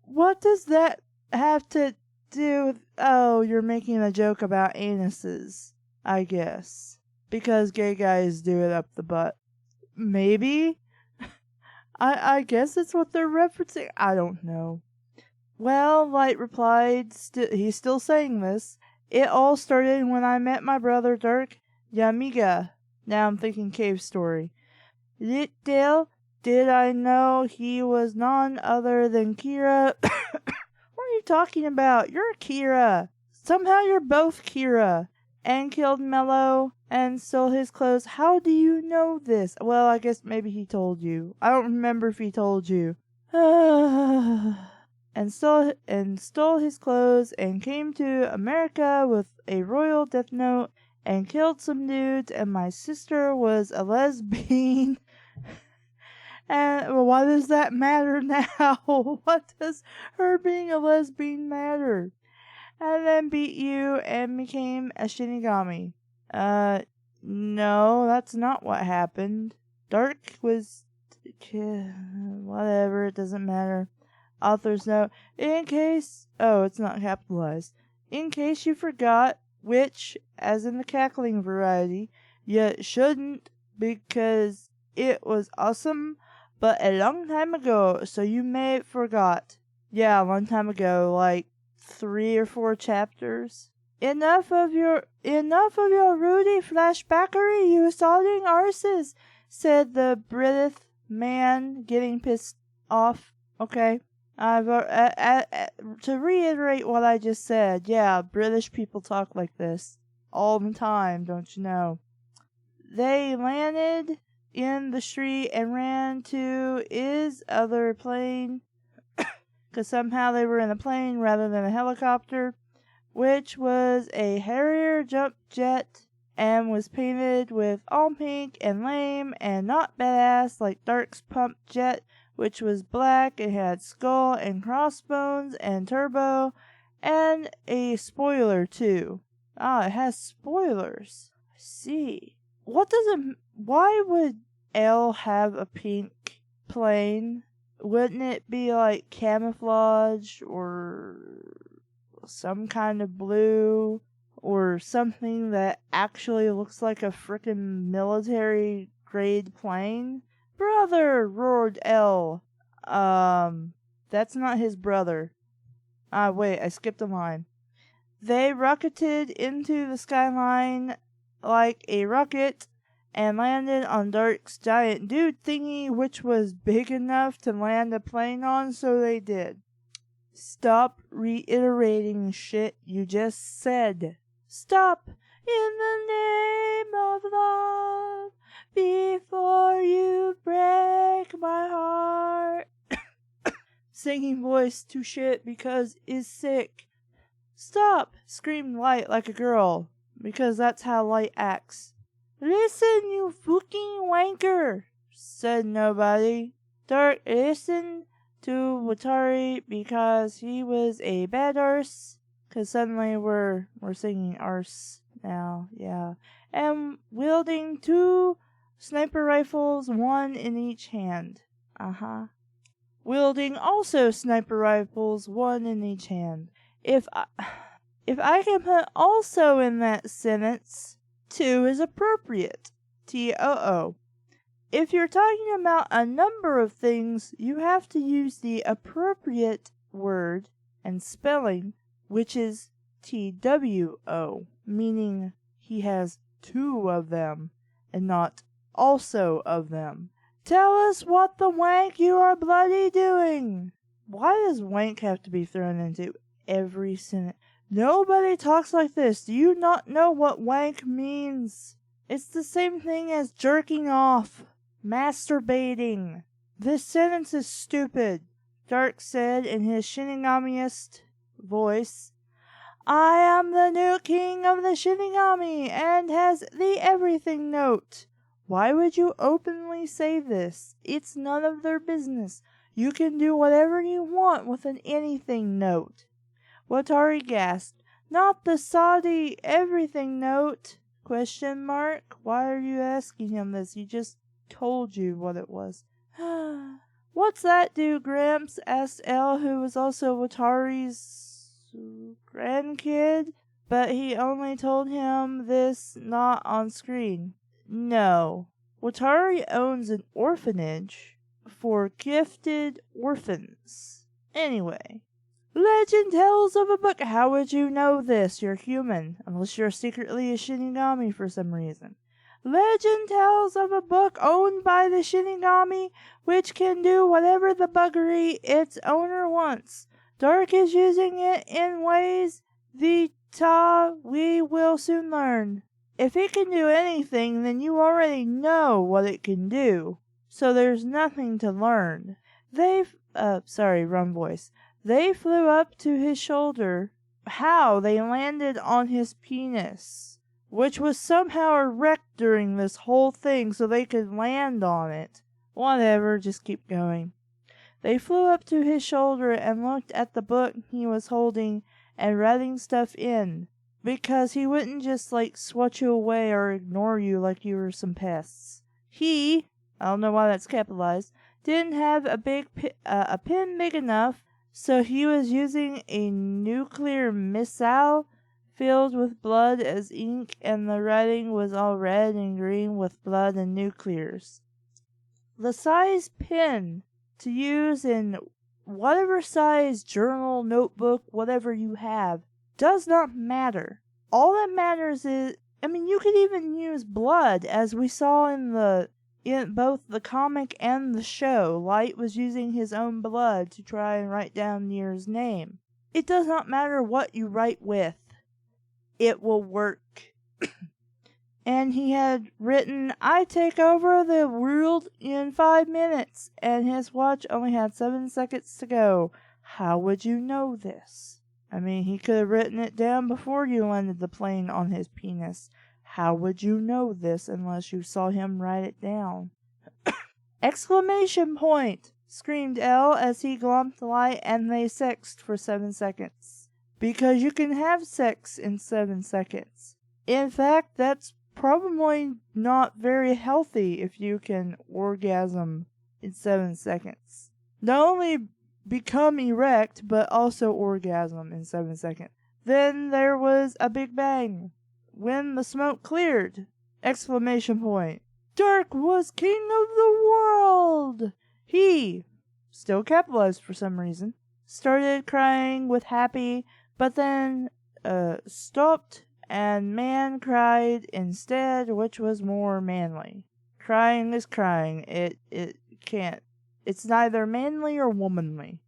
Speaker 1: What does that have to do with... Oh, you're making a joke about anuses, I guess. Because gay guys do it up the butt. Maybe? I guess that's what they're referencing. I don't know. Well, Light replied, he's still saying this. It all started when I met my brother Dirk Yamiga. Now I'm thinking cave story. Little did I know he was none other than Kira. What are you talking about? You're Kira. Somehow you're both Kira. And killed Mello and stole his clothes. How do you know this? Well, I guess maybe he told you. I don't remember if he told you. and stole his clothes and came to America with a royal death note and killed some dudes, and my sister was a lesbian. And why does that matter now? What does her being a lesbian matter? And then beat you and became a Shinigami. No, that's not what happened. Dark was... Whatever, it doesn't matter. Author's note. In case... Oh, it's not capitalized. In case you forgot, which, as in the cackling variety, yet shouldn't, because it was awesome, but a long time ago, so you may forgot. Yeah, a long time ago, like 3 or 4 chapters. Enough of your Rudy flashbackery, you sodding arses, said the British man, getting pissed off. Okay. To reiterate what I just said, yeah, British people talk like this all the time, don't you know? They landed in the street and ran to his other plane, because somehow they were in a plane rather than a helicopter, which was a Harrier jump jet and was painted with all pink and lame and not badass like Dark's pump jet, which was black and had skull and crossbones and turbo and a spoiler too. Ah, it has spoilers. I see. Why would Elle have a pink plane? Wouldn't it be like camouflage or some kind of blue or something that actually looks like a frickin' military grade plane? Brother, roared Elle. That's not his brother. Wait, I skipped a line. They rocketed into the skyline like a rocket and landed on Dark's giant dude thingy, which was big enough to land a plane on, so they did. Stop reiterating shit you just said. Stop in the name of love before you break my heart. Singing voice to shit because is sick. Stop, screamed Light like a girl, because that's how Light acts. Listen, you fucking wanker, said nobody. Dark listened to Watari because he was a bad arse, because suddenly we're singing arse now, yeah. And wielding 2 sniper rifles, 1 in each hand. Wielding also sniper rifles, 1 in each hand. If I can put also in that sentence, 2 is appropriate. TOO. If you're talking about a number of things, you have to use the appropriate word and spelling, which is TWO, meaning he has 2 of them, and not also of them. Tell us what the wank you are bloody doing. Why does wank have to be thrown into every sentence? Nobody talks like this. Do you not know what wank means? It's the same thing as jerking off, masturbating. This sentence is stupid, Dark said in his Shinigamiest voice. I am the new king of the Shinigami and has the everything note. Why would you openly say this? It's none of their business. You can do whatever you want with an anything note. Watari gasped. Not the Saudi everything note? Question mark. Why are you asking him this? He just told you what it was. What's that do, Gramps? Asked Elle, who was also Watari's grandkid, but he only told him this not on screen. No. Watari owns an orphanage for gifted orphans. Anyway. Legend tells of a book. How would you know this? You're human, unless you're secretly a Shinigami for some reason. Legend tells of a book owned by the Shinigami, which can do whatever the buggery its owner wants. Dark is using it in ways we will soon learn. If it can do anything, then you already know what it can do, so there's nothing to learn. Wrong voice. They flew up to his shoulder. How? They landed on his penis, which was somehow erect during this whole thing so they could land on it. Whatever, just keep going. They flew up to his shoulder and looked at the book he was holding and writing stuff in, because he wouldn't just swat you away or ignore you like you were some pests. He, I don't know why that's capitalized, didn't have a pen big enough, so he was using a nuclear missile filled with blood as ink, and the writing was all red and green with blood and nuclears. The size pen to use in whatever size journal, notebook, whatever you have, does not matter. All that matters is, you could even use blood, as we saw in both the comic and the show. Light was using his own blood to try and write down Nier's name. It does not matter what you write with. It will work. And he had written, I take over the world in 5 minutes, and his watch only had 7 seconds to go. How would you know this? He could have written it down before you landed the plane on his penis. How would you know this unless you saw him write it down? Exclamation point! Screamed Elle as he glomped the light and they sexed for 7 seconds. Because you can have sex in 7 seconds. In fact, that's probably not very healthy if you can orgasm in 7 seconds. Not only become erect, but also orgasm in 7 seconds. Then there was a big bang. When the smoke cleared! Exclamation point. Dark was king of the world! He, still capitalized for some reason, started crying with happy, but then stopped, and man cried instead, which was more manly. Crying is crying. It can't. It's neither manly or womanly.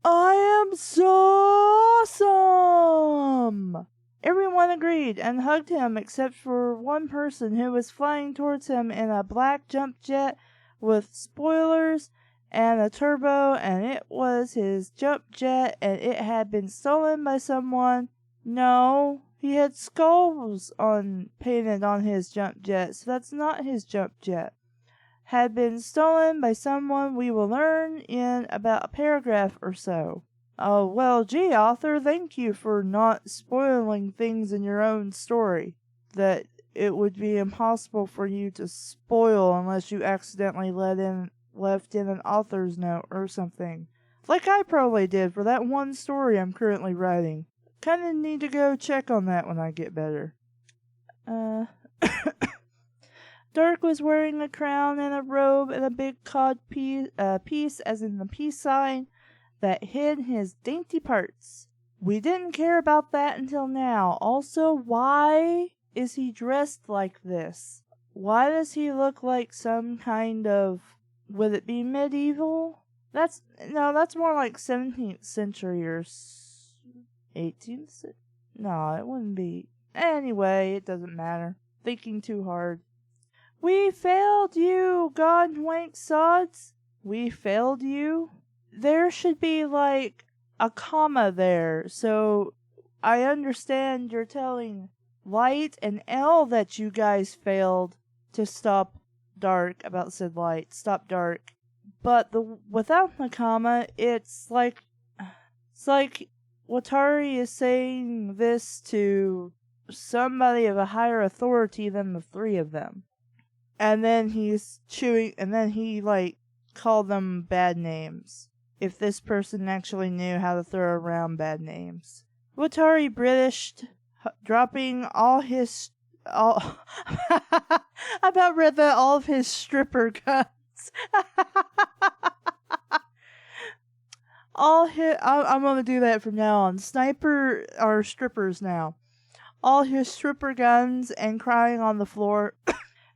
Speaker 1: I am so awesome! Everyone agreed and hugged him except for one person who was flying towards him in a black jump jet with spoilers and a turbo, and it was his jump jet, and it had been stolen by someone. No, he had skulls painted on his jump jet, so that's not his jump jet. Had been stolen by someone we will learn in about a paragraph or so. Oh, well, gee, author, thank you for not spoiling things in your own story that it would be impossible for you to spoil unless you accidentally left in an author's note or something. Like I probably did for that one story I'm currently writing. Kinda need to go check on that when I get better. Dark was wearing a crown and a robe and a big cod piece, as in the peace sign, that hid his dainty parts. We didn't care about that until now. Also, why is he dressed like this? Why does he look like some kind of... Would it be medieval? That's more like 17th century or 18th? No, it wouldn't be. Anyway, it doesn't matter. Thinking too hard. We failed you, God wank sods. We failed you? There should be a comma there, so I understand you're telling Light and L that you guys failed to stop Dark, about said Light, stop Dark. But without the comma, it's like Watari is saying this to somebody of a higher authority than the three of them. And then he's chewing, and then he, called them bad names. If this person actually knew how to throw around bad names. Watari Britished, dropping all I about read that all of his stripper guns. I'm gonna do that from now on. Sniper are strippers now. All his stripper guns and crying on the floor.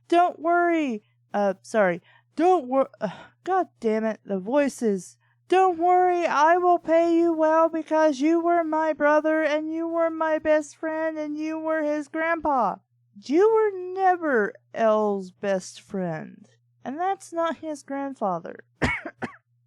Speaker 1: Don't worry. Don't worry. God damn it, the voices. Don't worry, I will pay you well because you were my brother and you were my best friend and you were his grandpa. You were never L's best friend. And that's not his grandfather.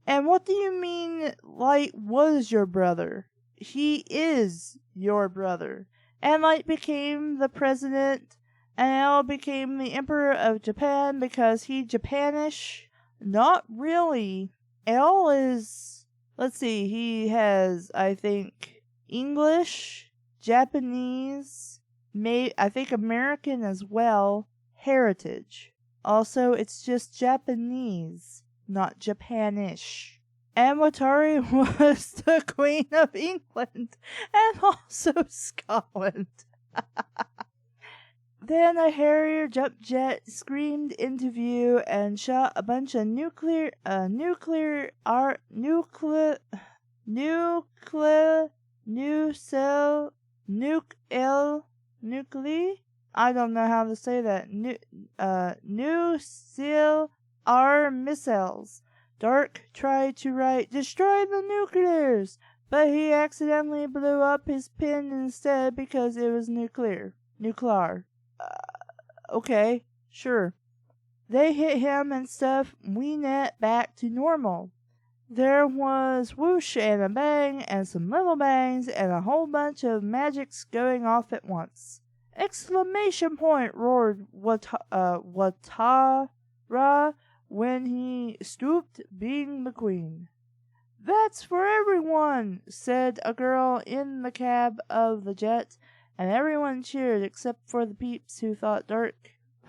Speaker 1: And what do you mean Light was your brother? He is your brother. And Light became the president, and L became the emperor of Japan because he Japanish. Not really. L is, let's see, he has, I think, English, Japanese, I think American as well, heritage. Also, it's just Japanese, not Japanish. And Watari was the Queen of England, and also Scotland. Then a Harrier jump jet screamed into view and shot a bunch of nuclear I don't know how to say that. Nuclear missiles. Dark tried to write, "Destroy the nuclears," but he accidentally blew up his pen instead because it was nuclear. Okay, sure. They hit him and stuff. We net back to normal. There was whoosh and a bang and some little bangs and a whole bunch of magics going off at once. Exclamation point, roared Watara when he stooped, being the queen. That's for everyone, said a girl in the cab of the jet, and everyone cheered except for the peeps who thought Dark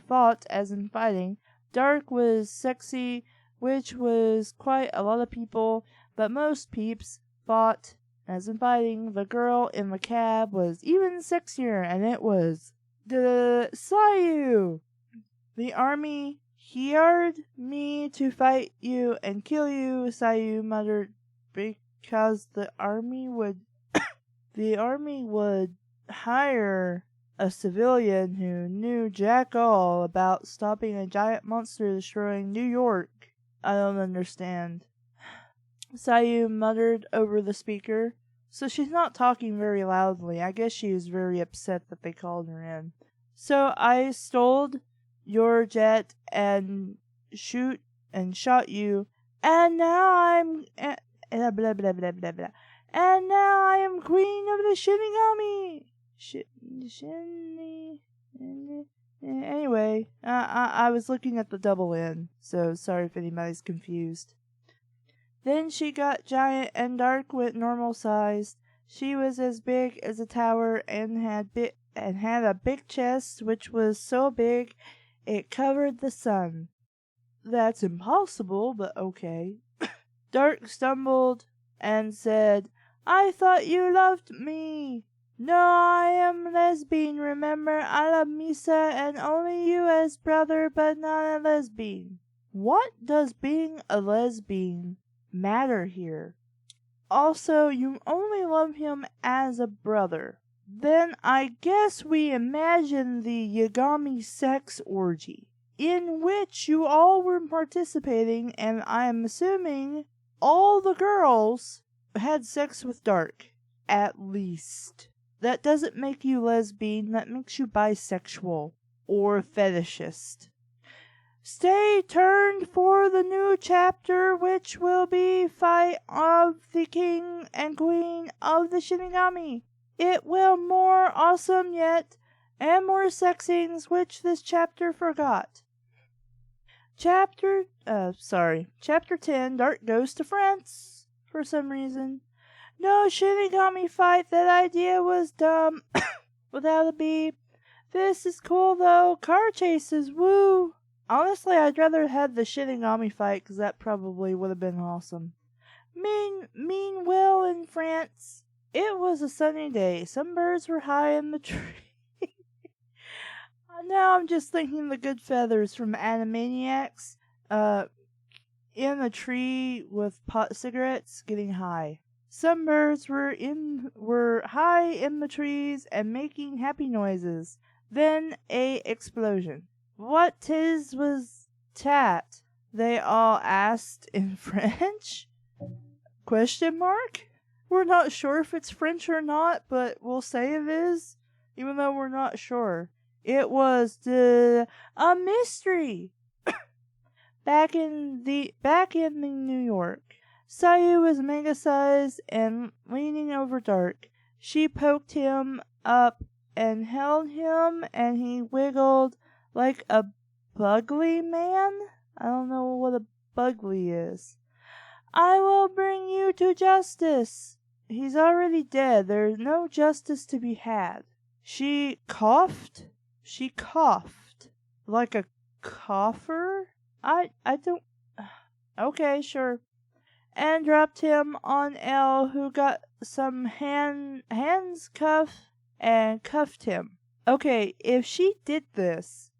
Speaker 1: fought, as in fighting. Dark was sexy, which was quite a lot of people, but most peeps fought, as in fighting. The girl in the cab was even sexier, and it was the Sayu. The army hired me to fight you and kill you, Sayu muttered, because the army would hire a civilian who knew jack all about stopping a giant monster destroying New York. I don't understand. Sayu muttered over the speaker. So she's not talking very loudly. I guess she was very upset that they called her in. So I stole your jet and shot you, and now I'm blah blah blah blah blah. And now I am queen of the Shinigami. Anyway, I was looking at the double N, so sorry if anybody's confused. Then she got giant and Dark went normal sized. She was as big as a tower and had a big chest which was so big it covered the sun. That's impossible, but okay. Dark stumbled and said, I thought you loved me. No, I am lesbian, remember? I love Misa and only you as brother, but not a lesbian. What does being a lesbian matter here? Also, you only love him as a brother. Then I guess we imagine the Yagami sex orgy, in which you all were participating, and I am assuming all the girls had sex with Dark, at least. That doesn't make you lesbian, that makes you bisexual, or fetishist. Stay tuned for the new chapter, which will be Fight of the King and Queen of the Shinigami. it will more awesome yet, and more sex scenes which this chapter forgot. Chapter 10, Dark goes to France, for some reason. No Shinigami fight, that idea was dumb, without a beep. This is cool though, car chases, woo! Honestly, I'd rather have the Shinigami fight, cause that probably would have been awesome. Mean Will in France. It was a sunny day. Some birds were high in the tree. Now I'm just thinking the good feathers from Animaniacs, in a tree with pot cigarettes getting high. Some birds were high in the trees and making happy noises. Then a explosion. What 'tis was tat? They all asked in French? Question mark? We're not sure if it's French or not, but we'll say it is, even though we're not sure. It was a mystery. Back in the New York, Sayu was mega-sized and leaning over Dark. She poked him up and held him, and he wiggled like a bugly man. I don't know what a bugly is. I will bring you to justice. He's already dead. There's no justice to be had. She coughed. Like a cougher? I don't... Okay, sure. And dropped him on L, who got some hands cuff and cuffed him. Okay, if she did this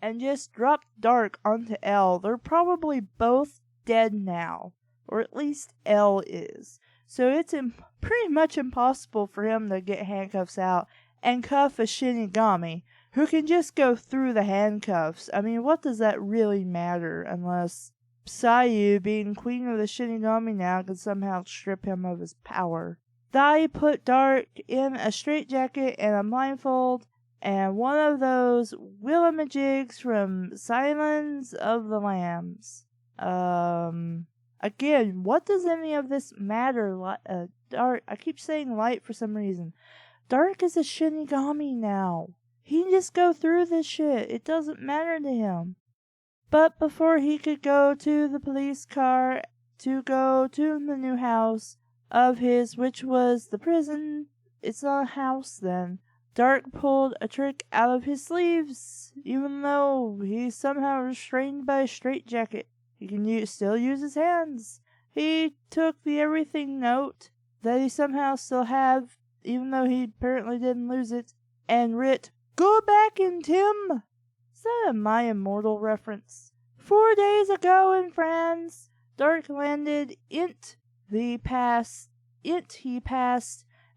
Speaker 1: and just dropped Dark onto L, they're probably both dead now. Or at least L is. So it's pretty much impossible for him to get handcuffs out and cuff a Shinigami who can just go through the handcuffs. I mean, what does that really matter unless Sayu, being queen of the Shinigami now, can somehow strip him of his power? Dai put Dark in a straitjacket and a blindfold and one of those Willamajigs from Silence of the Lambs. Again, what does any of this matter? Dark, I keep saying light for some reason. Dark is a Shinigami now. He can just go through this shit. It doesn't matter to him. But before he could go to the police car to go to the new house of his, which was the prison, it's not a house then, Dark pulled a trick out of his sleeves, even though he's somehow restrained by a straitjacket. He can still use his hands. He took the everything note that he somehow still have, even though he apparently didn't lose it, and writ, "Go back in, Tim." Is that a My Immortal reference? 4 days ago in France, Dark landed he passed,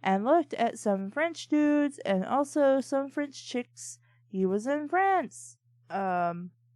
Speaker 1: and looked at some French dudes and also some French chicks. He was in France.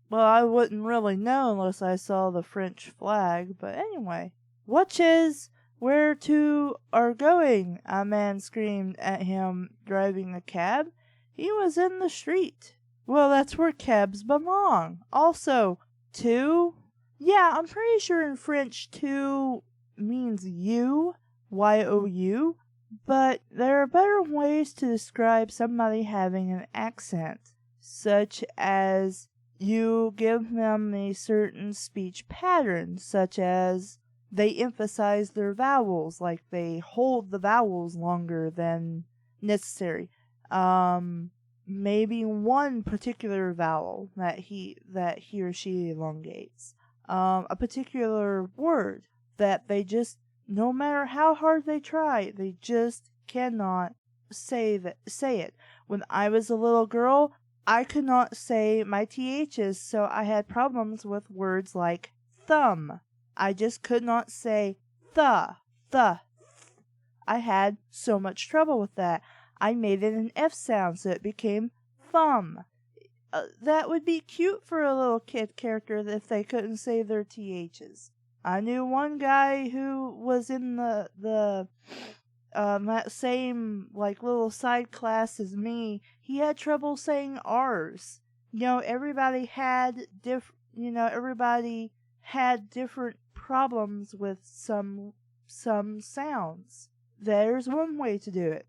Speaker 1: Well, I wouldn't really know unless I saw the French flag, but anyway. "Watches where to are going," a man screamed at him driving a cab. He was in the street. Well, that's where cabs belong. Also, two? Yeah, I'm pretty sure in French two means you, Y-O-U, but there are better ways to describe somebody having an accent, such as you give them a certain speech pattern, such as they emphasize their vowels, like they hold the vowels longer than necessary. Maybe one particular vowel that he or she elongates. A particular word that they just, no matter how hard they try, they just cannot say it. When I was a little girl, I could not say my THs, so I had problems with words like thumb. I just could not say the. I had so much trouble with that. I made it an F sound, so it became thumb. That would be cute for a little kid character if they couldn't say their THs. I knew one guy who was in that same little side class as me. He had trouble saying R's. Everybody had different problems with some sounds. There's one way to do it.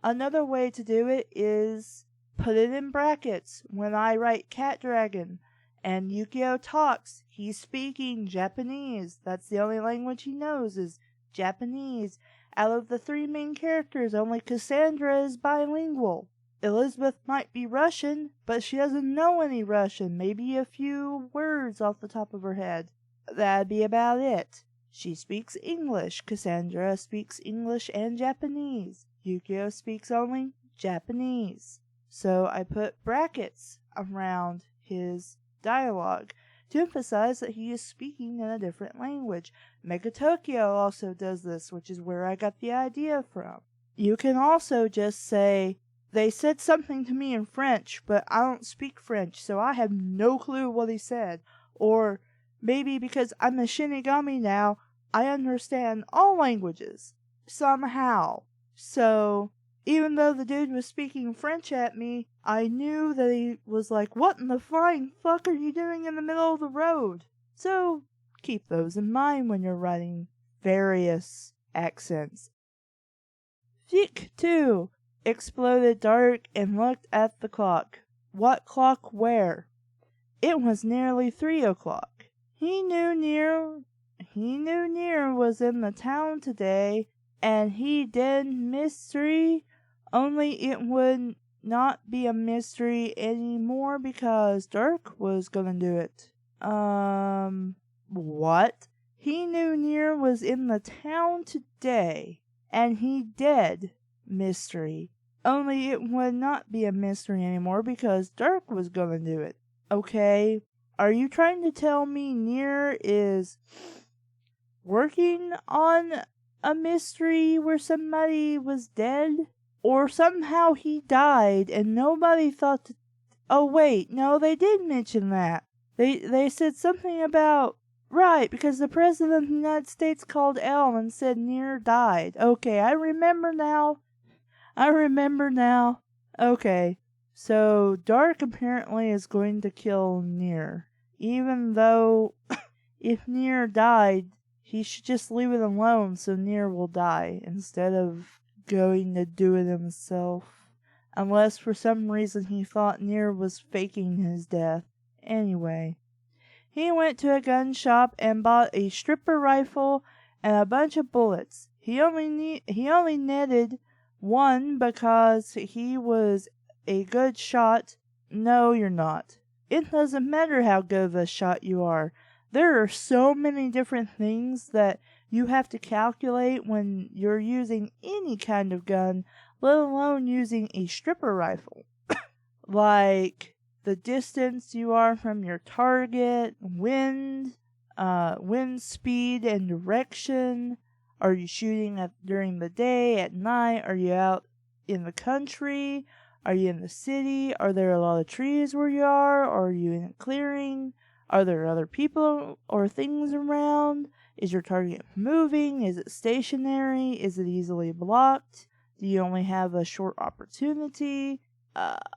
Speaker 1: Another way to do it is put it in brackets. When I write cat dragon and Yukio talks, he's speaking Japanese. That's the only language he knows is Japanese. Out of the 3 main characters, only Cassandra is bilingual. Elizabeth might be Russian, but she doesn't know any Russian. Maybe a few words off the top of her head. That'd be about it. She speaks English. Cassandra speaks English and Japanese. Yukio speaks only Japanese. So I put brackets around his dialogue to emphasize that he is speaking in a different language. Mega Tokyo also does this, which is where I got the idea from. You can also just say, they said something to me in French, but I don't speak French, so I have no clue what he said. Or maybe because I'm a Shinigami now, I understand all languages. Somehow. So, even though the dude was speaking French at me, I knew that he was like, what in the flying fuck are you doing in the middle of the road? So, keep those in mind when you're writing various accents. Fic 2 exploded dark and looked at the clock. What clock where? It was nearly 3 o'clock. He knew Nier was in the town today, and he did mystery, only it would not be a mystery anymore because Dirk was gonna do it. What? He knew Nier was in the town today, and he did mystery, only it would not be a mystery anymore because Dirk was gonna do it. Okay, are you trying to tell me Nier is working on a mystery where somebody was dead? Or somehow he died and nobody thought to... Oh wait, no, they did mention that. They said something about... Right, because the President of the United States called Elm and said Nier died. Okay, I remember now. Okay, so Dark apparently is going to kill Nier. Even though if Nier died, he should just leave it alone so Nier will die instead of going to do it himself. Unless for some reason he thought Nier was faking his death. Anyway, he went to a gun shop and bought a stripper rifle and a bunch of bullets. He only netted 1 because he was a good shot. No, you're not. It doesn't matter how good of a shot you are. There are so many different things that you have to calculate when you're using any kind of gun, let alone using a stripper rifle. Like the distance you are from your target, wind speed and direction. Are you shooting during the day, at night? Are you out in the country? Are you in the city? Are there a lot of trees where you are? Or are you in a clearing? Are there other people or things around? Is your target moving? Is it stationary? Is it easily blocked? Do you only have a short opportunity?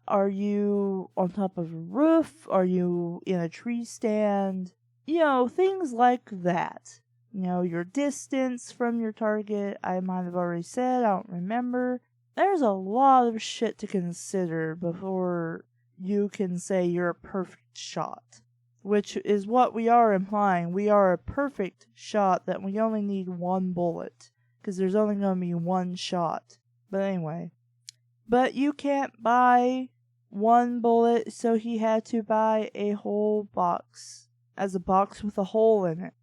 Speaker 1: Are you on top of a roof? Are you in a tree stand? Things like that. Your distance from your target, I might have already said, I don't remember. There's a lot of shit to consider before you can say you're a perfect shot. Which is what we are implying. We are a perfect shot that we only need 1 bullet. Because there's only going to be 1 shot. But anyway. But you can't buy 1 bullet, so he had to buy a whole box. As a box with a hole in it.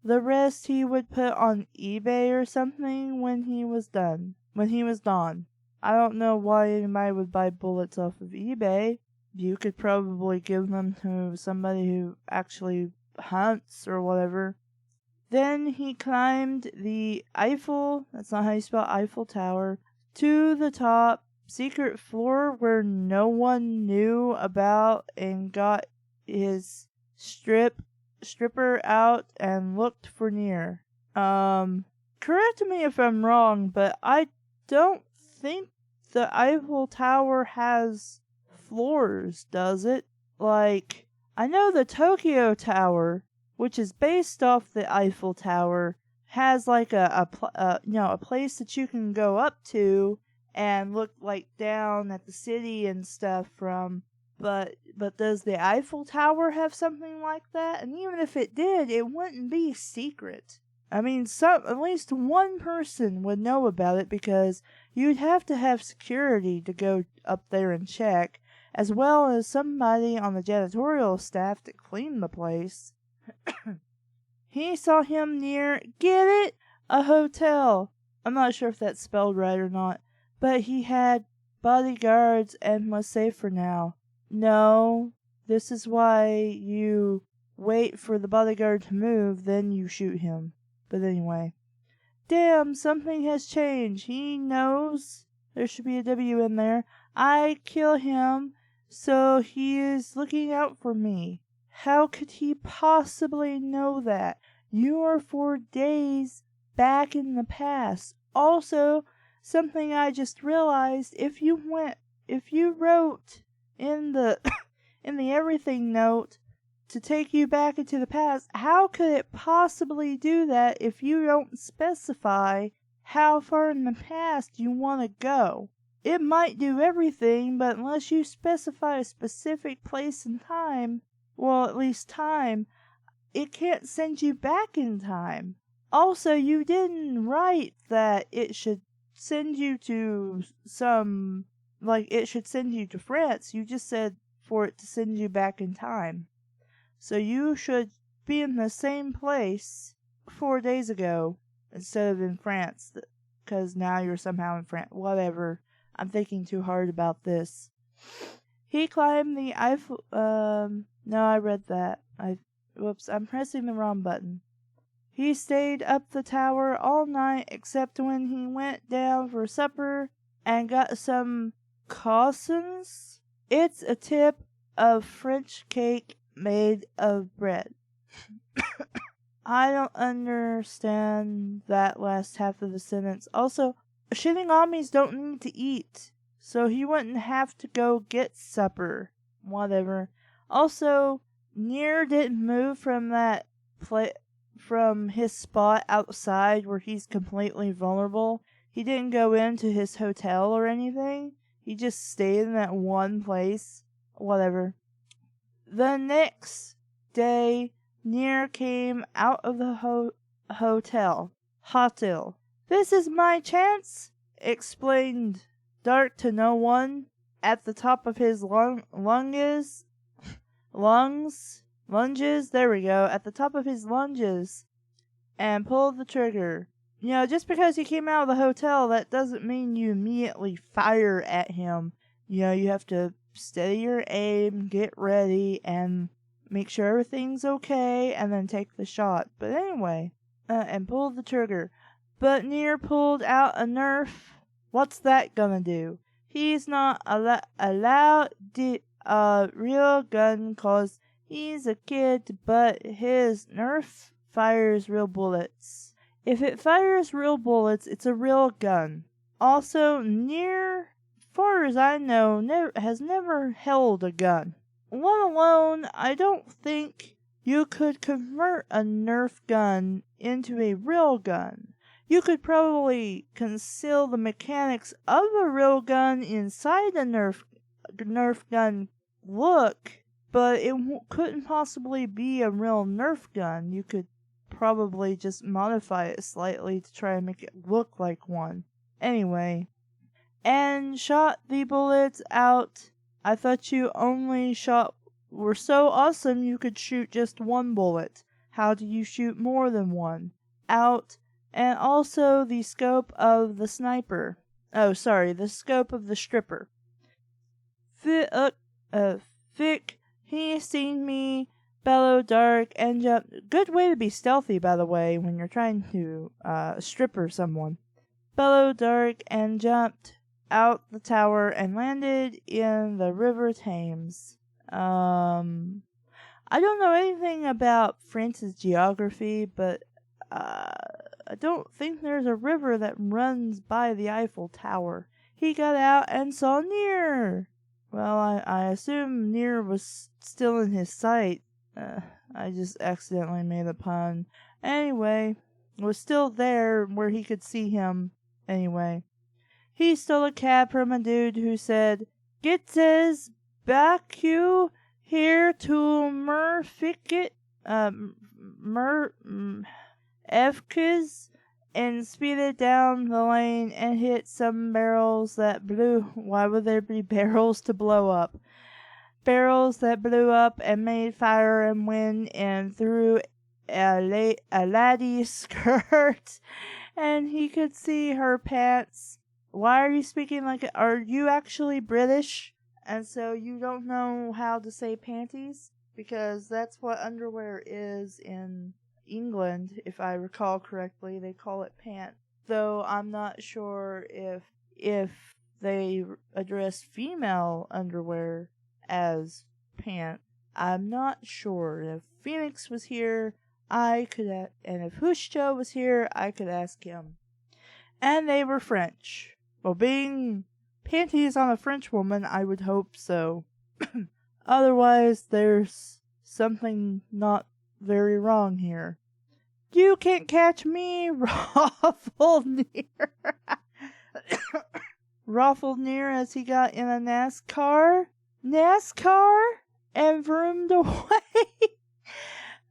Speaker 1: The rest he would put on eBay or something when he was done. I don't know why anybody would buy bullets off of eBay. You could probably give them to somebody who actually hunts or whatever. Then he climbed the Eiffel, that's not how you spell Eiffel Tower, to the top secret floor where no one knew about and got his stripper out and looked for Nier. Correct me if I'm wrong, but I don't think the Eiffel Tower has floors, does it? Like, I know the Tokyo Tower, which is based off the Eiffel Tower, has like a place that you can go up to and look like down at the city and stuff from. But does the Eiffel Tower have something like that? And even if it did, it wouldn't be secret. I mean, at least one person would know about it because you'd have to have security to go up there and check, as well as somebody on the janitorial staff to clean the place. He saw him near, get it? A hotel. I'm not sure if that's spelled right or not, but he had bodyguards and was safe for now. No, this is why you wait for the bodyguard to move, then you shoot him. But anyway. Damn, something has changed. He knows there should be a W in there. I kill him, so he is looking out for me. How could he possibly know that? You are 4 days back in the past. Also, something I just realized, if you wrote in the in the everything note to take you back into the past, how could it possibly do that if you don't specify how far in the past you want to go? It might do everything, but unless you specify a specific place and time, well, at least time, it can't send you back in time. Also, you didn't write that it should send you to it should send you to France. You just said for it to send you back in time. So you should be in the same place 4 days ago instead of in France, because now you're somehow in France. Whatever. I'm thinking too hard about this. He climbed the Eiffel... No, I read that. Whoops, I'm pressing the wrong button. He stayed up the tower all night except when he went down for supper and got some croissants. It's a tip of French cake made of bread. I don't understand that last half of the sentence. Also, Shinigamis don't need to eat, so he wouldn't have to go get supper. Whatever. Also, Nier didn't move from from his spot outside where he's completely vulnerable. He didn't go into his hotel or anything. He just stayed in that one place. Whatever. The next day, Nier came out of the hotel. This is my chance, explained Dark to no one, at the top of his lunges, there we go, at the top of his lunges, and pulled the trigger. You know, just because he came out of the hotel, that doesn't mean you immediately fire at him. You know, you have to steady your aim, get ready, and make sure everything's okay, and then take the shot. But anyway, and pull the trigger. But Nier pulled out a Nerf. What's that gonna do? He's not allowed a real gun cause he's a kid, but his Nerf fires real bullets. If it fires real bullets, it's a real gun. Also, Nier, far as I know, has never held a gun. Let alone, I don't think you could convert a Nerf gun into a real gun. You could probably conceal the mechanics of a real gun inside a Nerf gun look, but it couldn't possibly be a real Nerf gun. You could probably just modify it slightly to try and make it look like one. Anyway, and shot the bullets out. I thought you only were so awesome you could shoot just one bullet. How do you shoot more than one? Out. And also the scope of the sniper. Oh, sorry, the scope of the stripper. Vic, he seen me, bellow Dark, and jump. Good way to be stealthy, by the way, when you're trying to stripper someone. Bellow Dark and jumped out the tower and landed in the River Thames. I don't know anything about France's geography, but I don't think there's a river that runs by the Eiffel Tower. He got out and saw Nier. Well, I assume Nier was still in his sight. I just accidentally made a pun. Anyway, was still there where he could see him. Anyway, He stole a cab from a dude who said, "Gitzes back you here to Murficket, Evkes," and speeded down the lane and hit some barrels that blew. Why would there be barrels to blow up? Barrels that blew up and made fire and wind and threw a laddie's skirt, and he could see her pants. Why are you speaking like it? Are you actually British? And so you don't know how to say panties? Because that's what underwear is in England, if I recall correctly. They call it pant. Though I'm not sure if they address female underwear as pant. I'm not sure. If Phoenix was here, I could, and if Hushcho was here, I could ask him. And they were French. Well, being panties on a French woman, I would hope so. Otherwise, there's something not very wrong here. You can't catch me, Rafflenier. Rafflenier as he got in a NASCAR, and vroomed away.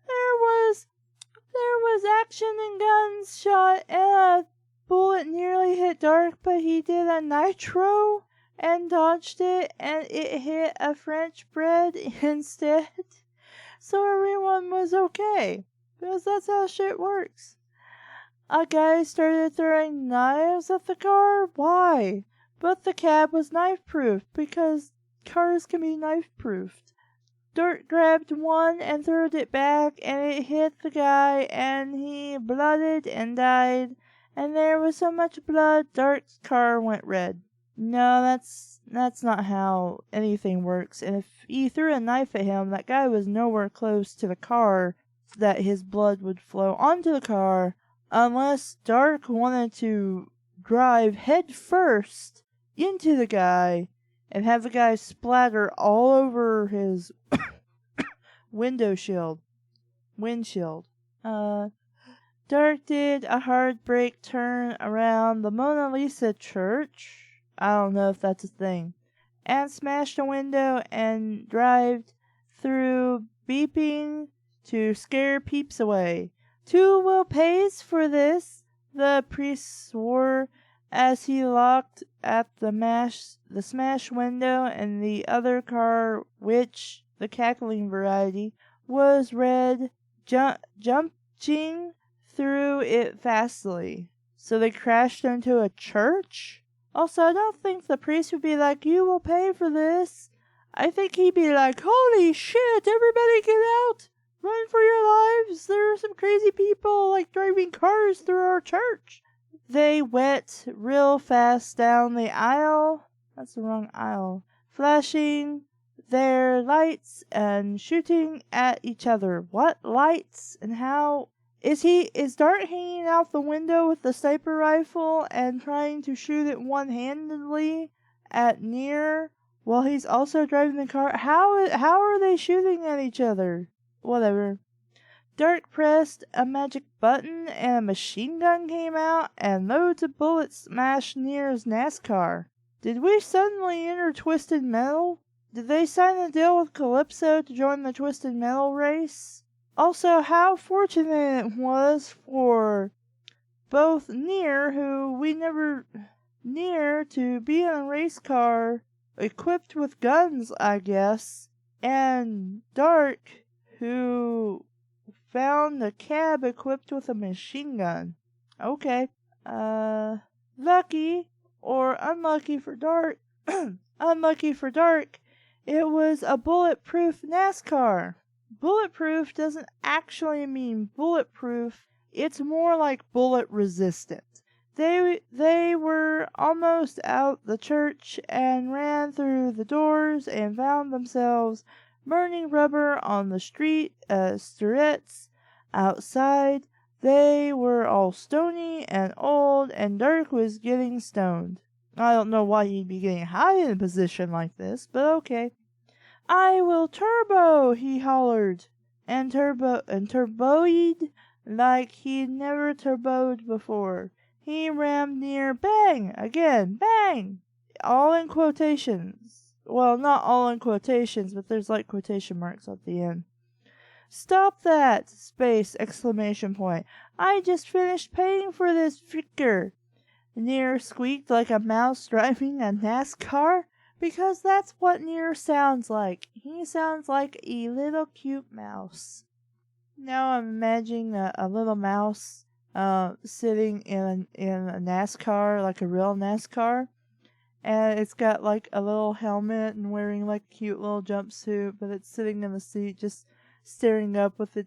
Speaker 1: There was action and guns shot, and a bullet nearly hit Dark, but he did a nitro and dodged it, and it hit a French bread instead. So everyone was okay, because that's how shit works. A guy started throwing knives at the car. Why? But the cab was knife-proof, because cars can be knife-proofed. Dirt grabbed one and threw it back, and it hit the guy, and he blooded and died. And there was so much blood, Dark's car went red. No, that's not how anything works. And if he threw a knife at him, that guy was nowhere close to the car that his blood would flow onto the car, unless Dark wanted to drive head first into the guy and have the guy splatter all over his windshield. Dark did a hard brake turn around the Mona Lisa church. I don't know if that's a thing. And smashed a window and drived through beeping to scare peeps away. 2 will pays for this, the priest swore as he looked at the smashed window, and the other car, which, the cackling variety, was red, jumping through it fastly. So they crashed into a church? Also, I don't think the priest would be like, "You will pay for this." I think he'd be like, "Holy shit, everybody get out! Run for your lives! There are some crazy people, like, driving cars through our church." They went real fast down the aisle. That's the wrong aisle. Flashing their lights and shooting at each other. What lights? And how? Is Dart hanging out the window with the sniper rifle and trying to shoot it one-handedly at Nier while he's also driving the car? How are they shooting at each other? Whatever. Dark pressed a magic button and a machine gun came out and loads of bullets smashed Nier's NASCAR. Did we suddenly enter Twisted Metal? Did they sign a deal with Calypso to join the Twisted Metal race? Also, how fortunate it was for both Nier, to be in a race car equipped with guns, I guess, and Dark, who found a cab equipped with a machine gun. Okay. Lucky or unlucky for Dark. Unlucky for Dark, it was a bulletproof NASCAR. Bulletproof doesn't actually mean bulletproof. It's more like bullet resistant. They were almost out the church and ran through the doors and found themselves burning rubber on the streets outside. They were all stony and old, and Dirk was getting stoned. I don't know why he'd be getting high in a position like this, but okay. "I will turbo," he hollered, and turboed like he'd never turboed before. He rammed near, bang, again, bang, all in quotations. Well, not all in quotations, but there's like quotation marks at the end. Stop that! Space! Exclamation point. I just finished paying for this fricker. Near squeaked like a mouse driving a NASCAR, because that's what Near sounds like. He sounds like a little cute mouse. Now I'm imagining a little mouse sitting in a NASCAR, like a real NASCAR. And it's got like a little helmet and wearing like a cute little jumpsuit, but it's sitting in the seat just staring up with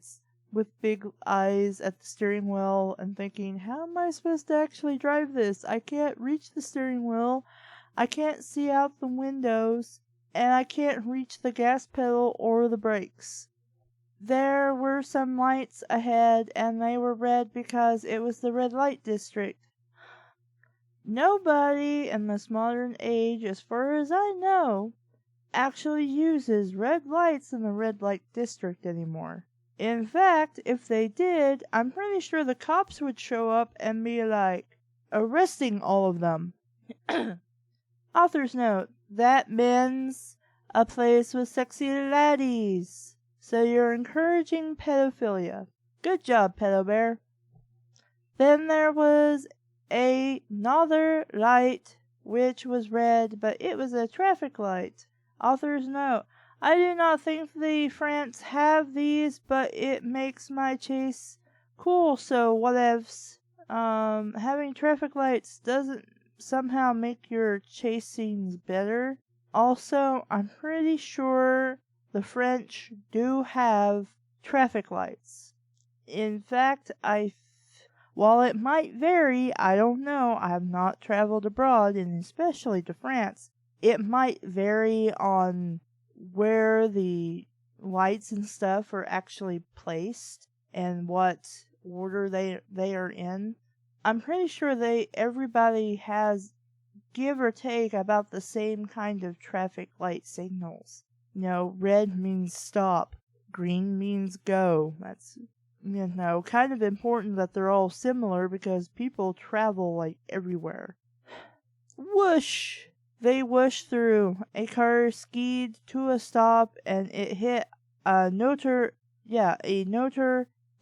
Speaker 1: big eyes at the steering wheel and thinking, how am I supposed to actually drive this? I can't reach the steering wheel, I can't see out the windows, and I can't reach the gas pedal or the brakes. There were some lights ahead, and they were red because it was the red light district. Nobody in this modern age, as far as I know, actually uses red lights in the red light district anymore. In fact, if they did, I'm pretty sure the cops would show up and be like, arresting all of them. Author's note, that means a place with sexy laddies. So you're encouraging pedophilia. Good job, Pedo Bear. Then there was another light, which was red, but it was a traffic light. Author's note, I do not think the France have these, but it makes my chase cool, so whatevs. Having traffic lights doesn't somehow make your chase scenes better. Also, I'm pretty sure the French do have traffic lights. In fact, while it might vary, I don't know, I have not traveled abroad, and especially to France, it might vary on where the lights and stuff are actually placed and what order they are in. I'm pretty sure everybody has, give or take, about the same kind of traffic light signals. Red means stop, green means go. That's kind of important that they're all similar because people travel like everywhere. Whoosh! They whooshed through. A car skied to a stop and it hit a noter,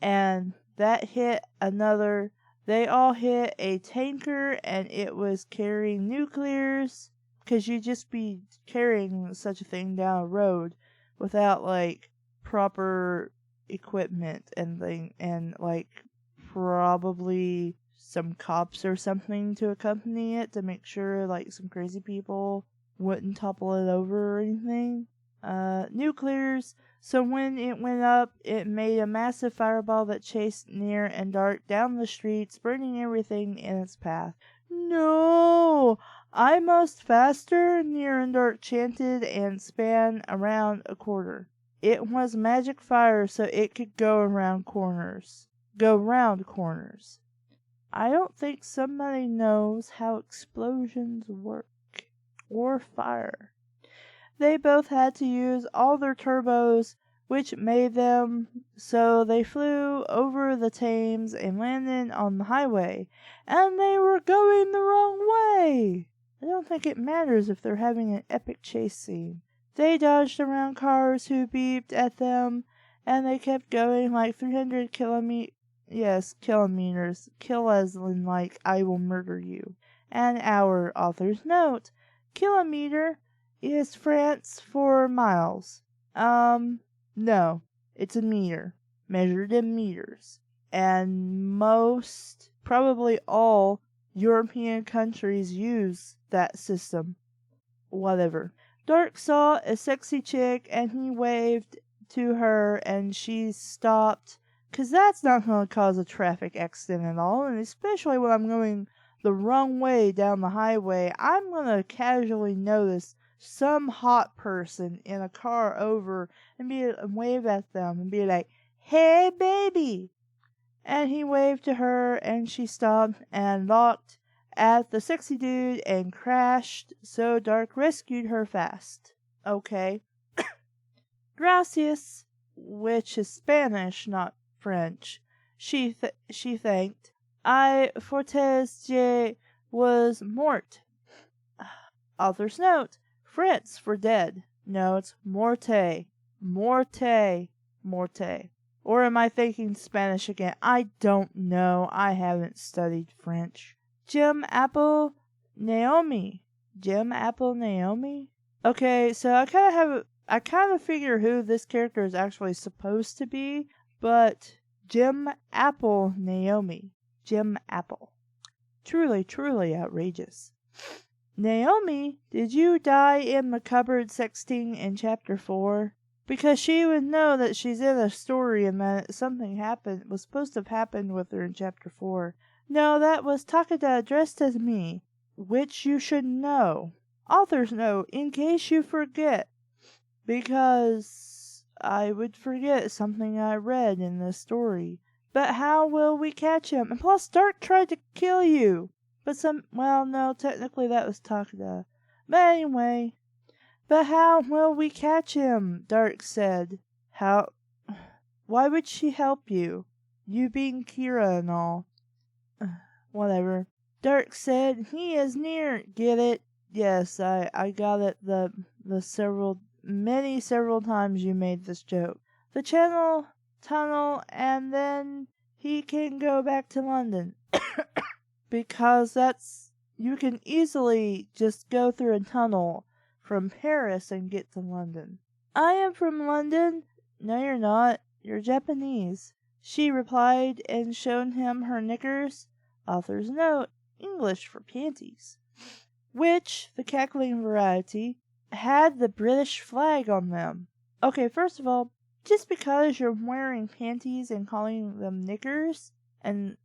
Speaker 1: and that hit another. They all hit a tanker and it was carrying nuclears, because you'd just be carrying such a thing down a road without like proper equipment and probably some cops or something to accompany it to make sure like some crazy people wouldn't topple it over or anything. Nuclears. So when it went up, it made a massive fireball that chased Near and Dark down the streets, burning everything in its path. No! I must faster, Near and Dark chanted and span around a quarter. It was magic fire, so it could go round corners. I don't think somebody knows how explosions work. Or fire. They both had to use all their turbos, which made them so they flew over the Thames and landed on the highway. And they were going the wrong way! I don't think it matters if they're having an epic chase scene. They dodged around cars who beeped at them, and they kept going like 300 kilometers. Kill as in like, I will murder you. An hour. Author's note. Kilometer is France for miles. No. It's a meter. Measured in meters. And most, probably all, European countries use that system. Whatever. Dark saw a sexy chick and he waved to her and she stopped. 'Cause that's not going to cause a traffic accident at all. And especially when I'm going the wrong way down the highway, I'm going to casually notice some hot person in a car over and wave at them and be like, hey baby! And he waved to her and she stopped and looked at the sexy dude and crashed, so Dark rescued her fast. Okay. Gracias, which is Spanish, not French. She thanked. I fortes je was mort. Author's note. French for dead. No, it's morte. Morte. Morte. Or am I thinking Spanish again? I don't know. I haven't studied French. Jim Apple Naomi. Jim Apple Naomi? Okay, so I kind of figure who this character is actually supposed to be, but Jim Apple Naomi. Jim Apple. Truly, truly outrageous. Naomi, did you die in the cupboard sexting in chapter 4? Because she would know that she's in a story and that something was supposed to have happened with her in chapter 4. No, that was Takeda addressed as me, which you should know. Author's note, in case you forget, because I would forget something I read in this story. But how will we catch him? And plus, Dark tried to kill you. But no, technically that was Takeda. But anyway, but how will we catch him? Dark said. Why would she help you? You being Kira and all. Whatever. Dark said, he is near. Get it? Yes, I got it several times you made this joke. The tunnel, and then he can go back to London. Because you can easily just go through a tunnel from Paris and get to London. I am from London. No, you're not. You're Japanese. She replied and showed him her knickers. Author's note, English for panties. Which, the cackling variety, had the British flag on them. Okay, first of all, just because you're wearing panties and calling them knickers and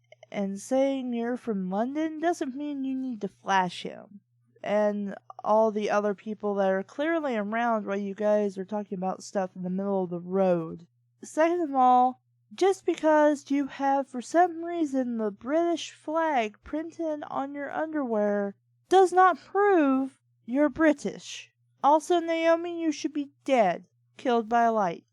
Speaker 1: saying you're from London doesn't mean you need to flash him. And all the other people that are clearly around while you guys are talking about stuff in the middle of the road. Second of all, just because you have for some reason the British flag printed on your underwear does not prove you're British. Also, Naomi, you should be dead, killed by a light.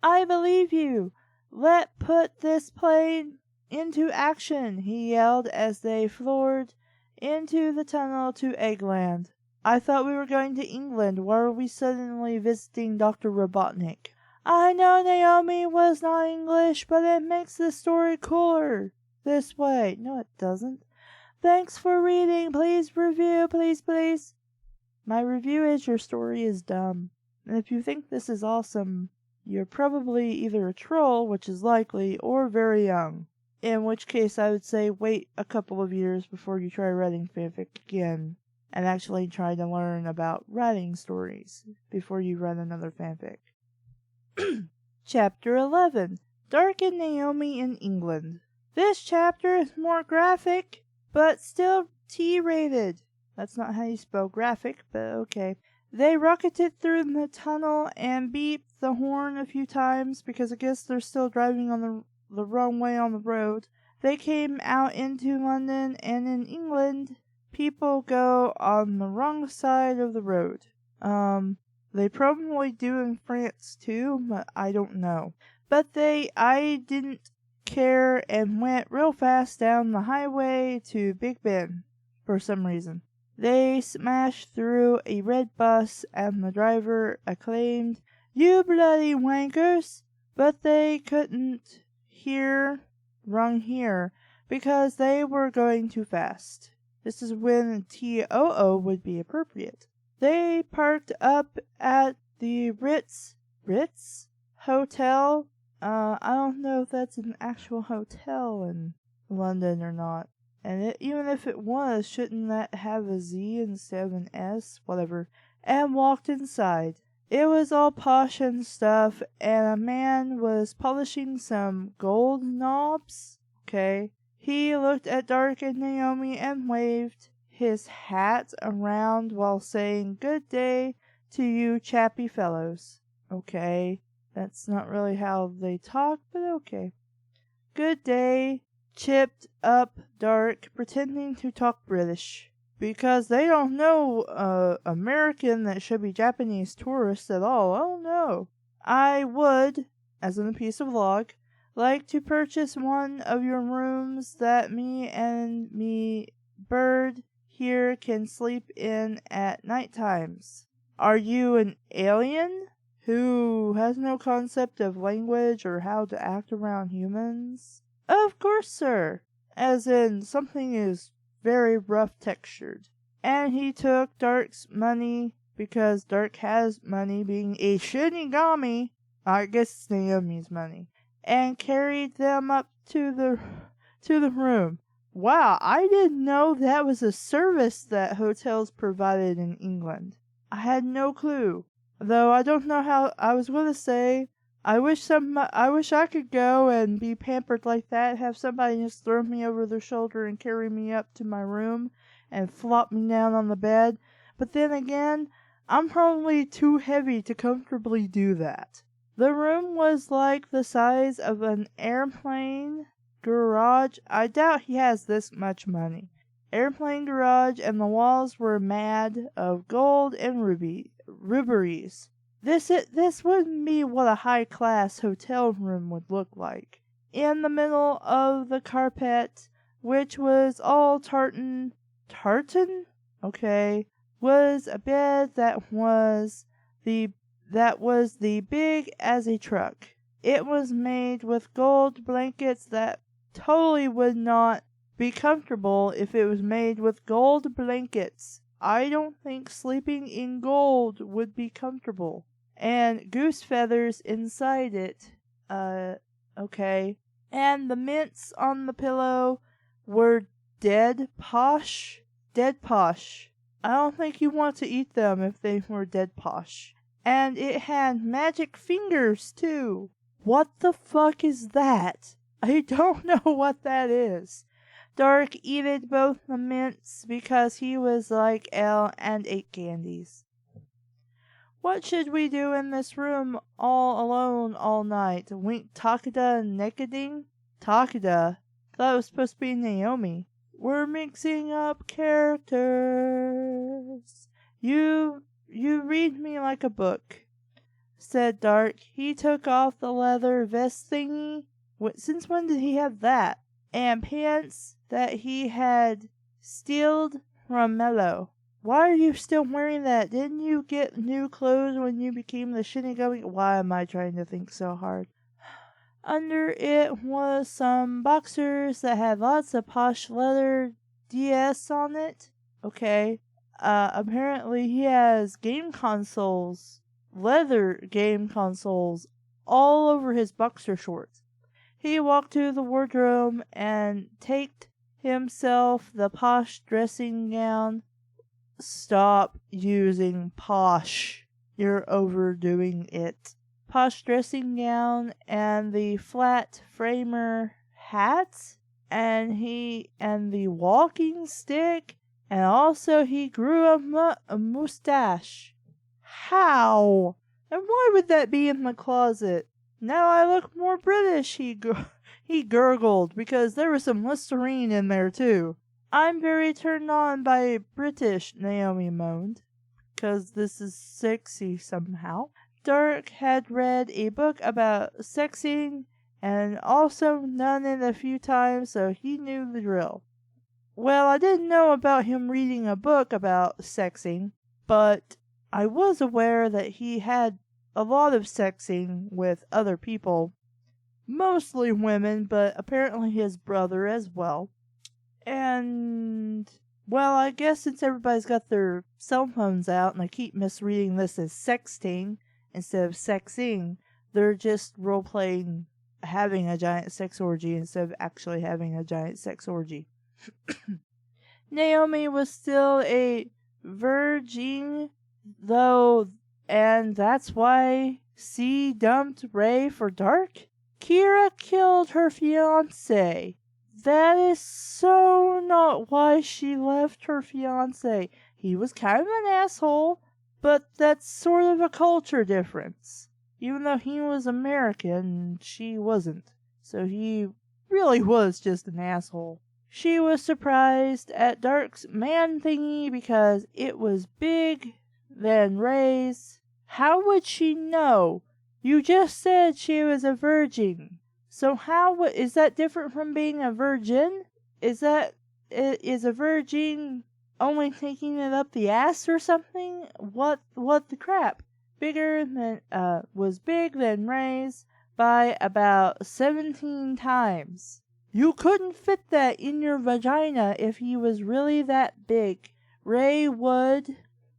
Speaker 1: I believe you. Let put this plane into action, he yelled as they floored into the tunnel to Eggland. I thought we were going to England. Why are we suddenly visiting Dr. Robotnik? I know Naomi was not English, but it makes the story cooler this way. No, it doesn't. Thanks for reading. Please review, please. My review is your story is dumb. And if you think this is awesome, you're probably either a troll, which is likely, or very young. In which case I would say wait a couple of years before you try writing fanfic again. And actually try to learn about writing stories before you write another fanfic. Chapter 11. Dark and Naomi in England. This chapter is more graphic, but still T-rated. That's not how you spell graphic, but okay. They rocketed through the tunnel and beeped the horn a few times because I guess they're still driving on the wrong way on the road. They came out into London, and in England, people go on the wrong side of the road. They probably do in France too, but I don't know. But I didn't care and went real fast down the highway to Big Ben for some reason. They smashed through a red bus and the driver acclaimed, "You bloody wankers!" But they couldn't rung here because they were going too fast. This is when TOO would be appropriate. They parked up at the Ritz Hotel. I don't know if that's an actual hotel in London or not. And even if it was, shouldn't that have a Z instead of an S? Whatever. And walked inside. It was all posh and stuff, and a man was polishing some gold knobs. Okay. He looked at Dark and Naomi and waved his hat around while saying, "Good day to you chappy fellows." Okay. That's not really how they talk, but okay. "Good day," chipped up Dark, pretending to talk British. Because they don't know American that should be Japanese tourists at all. Oh no. "I would," as in a piece of log, like to purchase one of your rooms that me bird here can sleep in at night times? Are you an alien who has no concept of language or how to act around humans? Of course, sir. As in, something is very rough textured. And he took Dark's money, because Dark has money, being a Shinigami. I guess it's Naomi's money. And carried them up to the room. Wow, I didn't know that was a service that hotels provided in England. I had no clue. Though I don't know how. I was going to say, I wish I could go and be pampered like that, have somebody just throw me over their shoulder and carry me up to my room and flop me down on the bed. But then again, I'm probably too heavy to comfortably do that. The room was like the size of an airplane garage. I doubt he has this much money. Airplane garage, and the walls were made of gold and rubies. This wouldn't be what a high-class hotel room would look like. In the middle of the carpet, which was all tartan? Okay, was a bed that was the big as a truck. It was made with gold blankets that totally would not be comfortable if it was made with gold blankets. I don't think sleeping in gold would be comfortable. And goose feathers inside it. Okay. And the mints on the pillow were dead posh. Dead posh. I don't think you want to eat them if they were dead posh. And it had magic fingers, too. What the fuck is that? I don't know what that is. Dark eated both the mints because he was like Elle and ate candies. What should we do in this room all alone all night? Wink Takeda and Nakeding? Takeda? Thought it was supposed to be Naomi. We're mixing up characters. You read me like a book, said Dark. He took off the leather vest thingy. Since when did he have that? And pants that he had stealed from Mello. Why are you still wearing that? Didn't you get new clothes when you became the Shinigami? Why am I trying to think so hard? Under it was some boxers that had lots of posh leather DS on it. Okay. Apparently he has game consoles, leather game consoles, all over his boxer shorts. He walked to the wardrobe and taked himself the posh dressing gown. Stop using posh. You're overdoing it. Posh dressing gown and the flat framer hat and the walking stick, and also he grew a mustache. How? And why would that be in the closet? Now I look more British, he gurgled, because there was some Listerine in there too. I'm very turned on by British, Naomi moaned, because this is sexy somehow. Dark had read a book about sexing, and also done it a few times, so he knew the drill. Well, I didn't know about him reading a book about sexing, but I was aware that he had a lot of sexing with other people, mostly women, but apparently his brother as well. And, well, I guess since everybody's got their cell phones out, and I keep misreading this as sexting instead of sexing, they're just role-playing having a giant sex orgy instead of actually having a giant sex orgy. Naomi was still a virgin, though, and that's why C dumped Ray for Dark? Kira killed her fiancé. That is so not why she left her fiancé. He was kind of an asshole, but that's sort of a culture difference. Even though he was American, she wasn't. So he really was just an asshole. She was surprised at Dark's man thingy because it was big than Ray's. How would she know? You just said she was a virgin. So how is that different from being a virgin? Is a virgin only taking it up the ass or something? What the crap? Was big than Ray's by about 17 times. You couldn't fit that in your vagina if he was really that big. Ray would,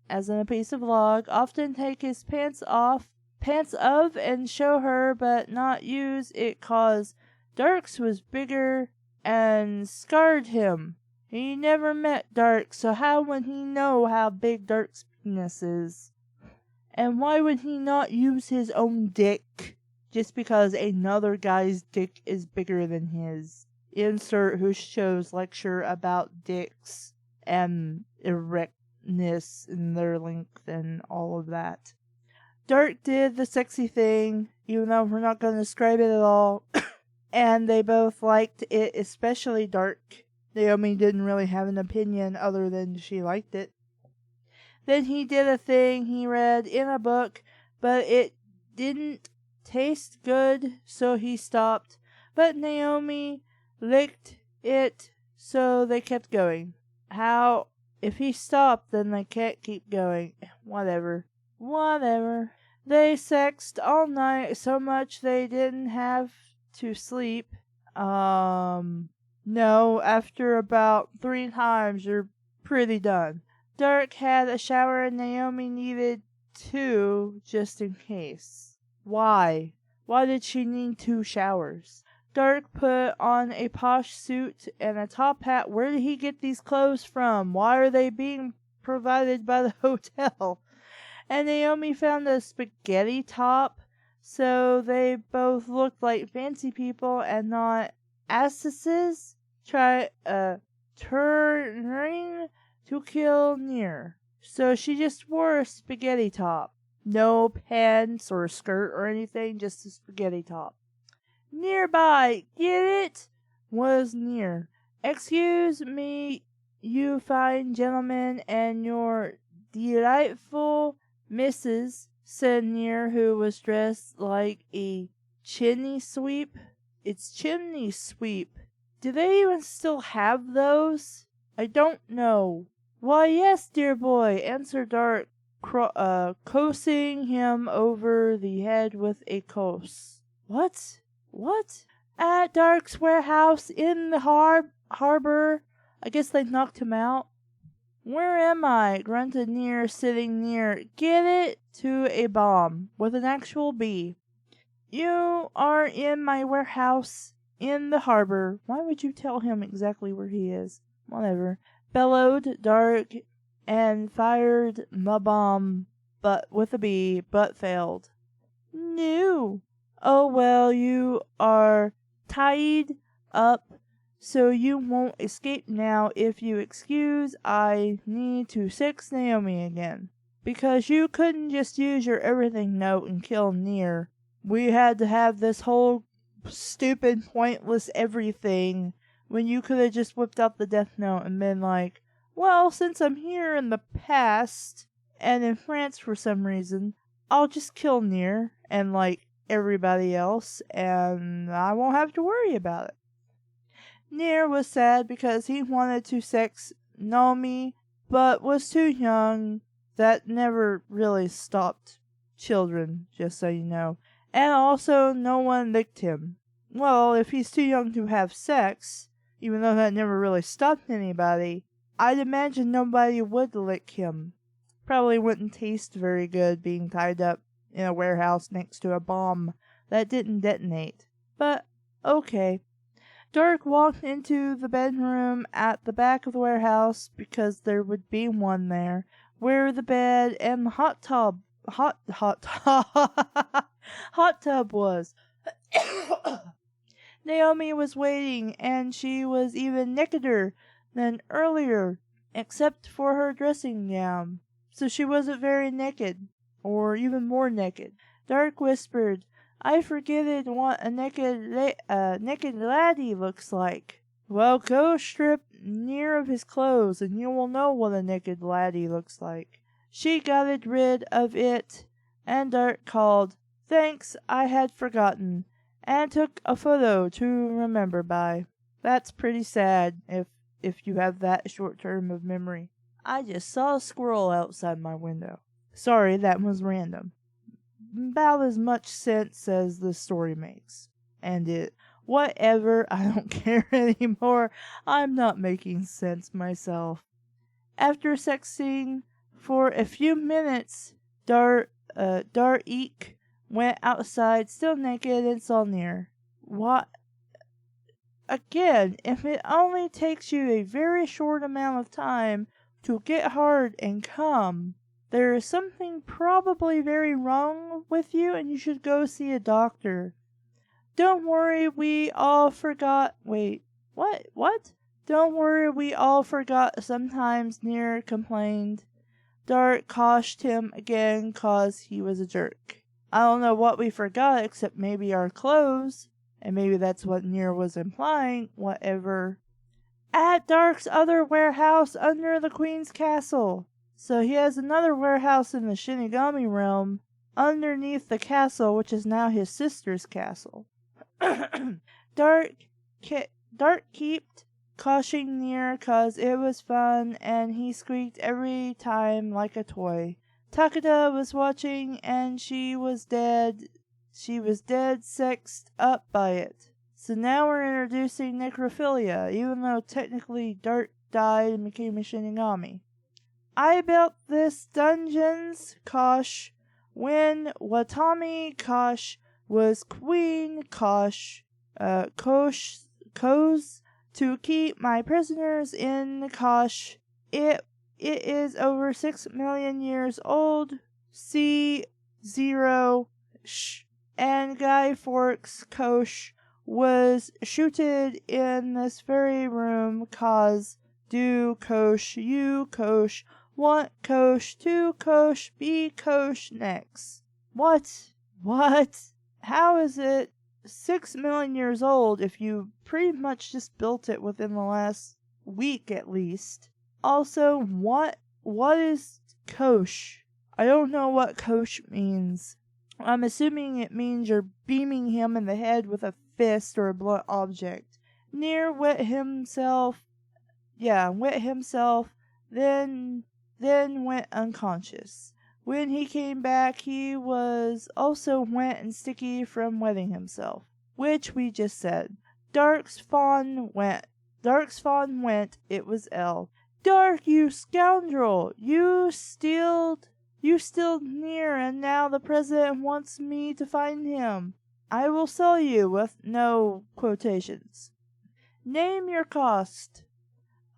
Speaker 1: as in a piece of log, often take his pants of and show her, but not use it 'cause Dark's was bigger and scarred him. He never met Dark, so how would he know how big Dark's penis is? And why would he not use his own dick just because another guy's dick is bigger than his? Insert who shows lecture about dicks and erectness and their length and all of that. Dark did the sexy thing, even though we're not going to describe it at all. And they both liked it, especially Dark. Naomi didn't really have an opinion other than she liked it. Then he did a thing he read in a book, but it didn't taste good, so he stopped. But Naomi licked it, so they kept going. How? If he stopped, then they can't keep going. Whatever. They sexed all night so much they didn't have to sleep. No, after about 3 times, you're pretty done. Dark had a shower and Naomi needed 2 just in case. Why? Why did she need 2 showers? Dark put on a posh suit and a top hat. Where did he get these clothes from? Why are they being provided by the hotel? And Naomi found a spaghetti top, so they both looked like fancy people and not asses. Turning to kill Near. So she just wore a spaghetti top. No pants or skirt or anything, just a spaghetti top. Nearby, get it? Was Near. Excuse me, you fine gentlemen, and your delightful Mrs., said Near, who was dressed like a chimney sweep. It's chimney sweep. Do they even still have those? I don't know. Why, yes, dear boy, answered Dark, coasting him over the head with a course. What? At Dark's warehouse in the harbor. I guess they knocked him out. Where am I? Grunted Near, sitting near. Get it? To a bomb, with an actual B. You are in my warehouse in the harbor. Why would you tell him exactly where he is? Whatever. Bellowed Dark and fired my bomb, but with a B, but failed. No. Oh well, you are tied up, so you won't escape now. If you excuse, I need to sex Naomi again. Because you couldn't just use your everything note and kill Near. We had to have this whole stupid, pointless everything when you could have just whipped out the death note and been like, well, since I'm here in the past and in France for some reason, I'll just kill Near and like everybody else and I won't have to worry about it. Near was sad because he wanted to sex Naomi but was too young. That never really stopped children, just so you know. And also, no one licked him. Well, if he's too young to have sex, even though that never really stopped anybody, I'd imagine nobody would lick him. Probably wouldn't taste very good being tied up in a warehouse next to a bomb that didn't detonate. But, okay. Dark walked into the bedroom at the back of the warehouse, because there would be one there, where the bed and the hot tub was. Naomi was waiting, and she was even nakeder than earlier, except for her dressing gown. So she wasn't very naked, or even more naked. Dark whispered, I forgetted what a naked laddie looks like. Well, go strip Near of his clothes, and you will know what a naked laddie looks like. She got rid of it, and Dark called, Thanks, I had forgotten, and took a photo to remember by. That's pretty sad if you have that short term of memory. I just saw a squirrel outside my window. Sorry, that was random. About as much sense as the story makes. And whatever, I don't care anymore. I'm not making sense myself. After sexing for a few minutes, Eek went outside, still naked, and saw Near. What? Again, if it only takes you a very short amount of time to get hard and come, there is something probably very wrong with you and you should go see a doctor. Don't worry, we all forgot. Wait, what? Don't worry, we all forgot sometimes, Near complained. Dart cautioned him again 'cause he was a jerk. I don't know what we forgot except maybe our clothes. And maybe that's what Near was implying, whatever. At Dark's other warehouse under the Queen's castle. So he has another warehouse in the Shinigami realm underneath the castle, which is now his sister's castle. Dark kept cautioning Near 'cause it was fun and he squeaked every time like a toy. Takeda was watching and she was dead sexed up by it. So now we're introducing necrophilia, even though technically Dart died and became a Shinigami. I built this dungeon's Kosh when Watami Kosh was Queen Kosh to keep my prisoners in Kosh. It is over 6 million years old. C0 and Guy Fawkes Kosh was shooted in this very room 'cause do Kosh, you Kosh, want Kosh, to Kosh, be Kosh next. What? How is it 6 million years old if you pretty much just built it within the last week at least? Also, what is Kosh? I don't know what Kosh means. I'm assuming it means you're beaming him in the head with a fist or a blunt object. Near wet himself, then went unconscious. When he came back, he was also wet and sticky from wetting himself, which we just said. Dark's fawn went, it was L. Dark, you scoundrel! You stealed Near, and now the president wants me to find him. I will sell you with no quotations. Name your cost.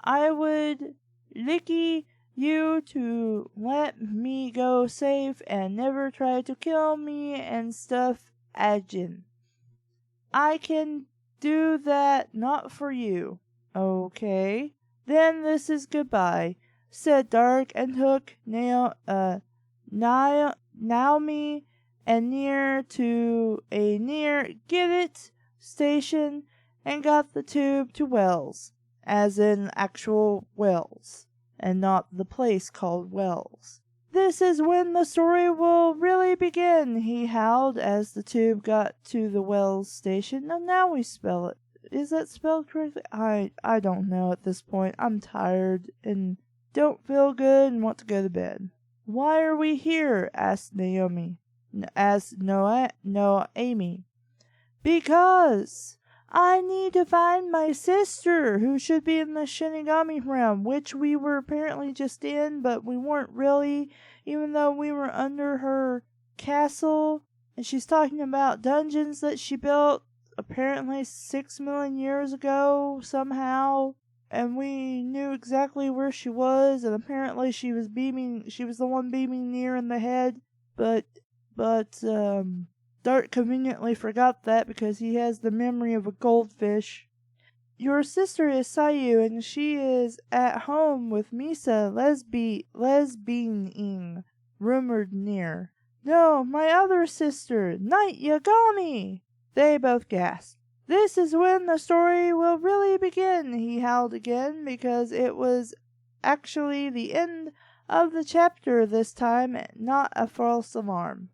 Speaker 1: I would licky you to let me go safe and never try to kill me and stuff Ajin. I can do that, not for you. Okay. Then this is goodbye, said Dark and took Naomi and Near to a near Get It station and got the tube to Wells, as in actual Wells, and not the place called Wells. This is when the story will really begin, he howled as the tube got to the Wells station. And now we spell it. Is that spelled correctly? I don't know at this point. I'm tired and don't feel good and want to go to bed. Why are we here? Asked Naomi. Amy. Because I need to find my sister, who should be in the Shinigami realm, which we were apparently just in, but we weren't really, even though we were under her castle. And she's talking about dungeons that she built apparently 6 million years ago somehow. And we knew exactly where she was, and apparently she was the one beaming Near in the head, but Dart conveniently forgot that because he has the memory of a goldfish. Your sister is Sayu, and she is at home with Misa lesbianing, rumored Near. No, my other sister, Night Yagami! They both gasped. This is when the story will really begin, he howled again, because it was actually the end of the chapter this time, not a false alarm.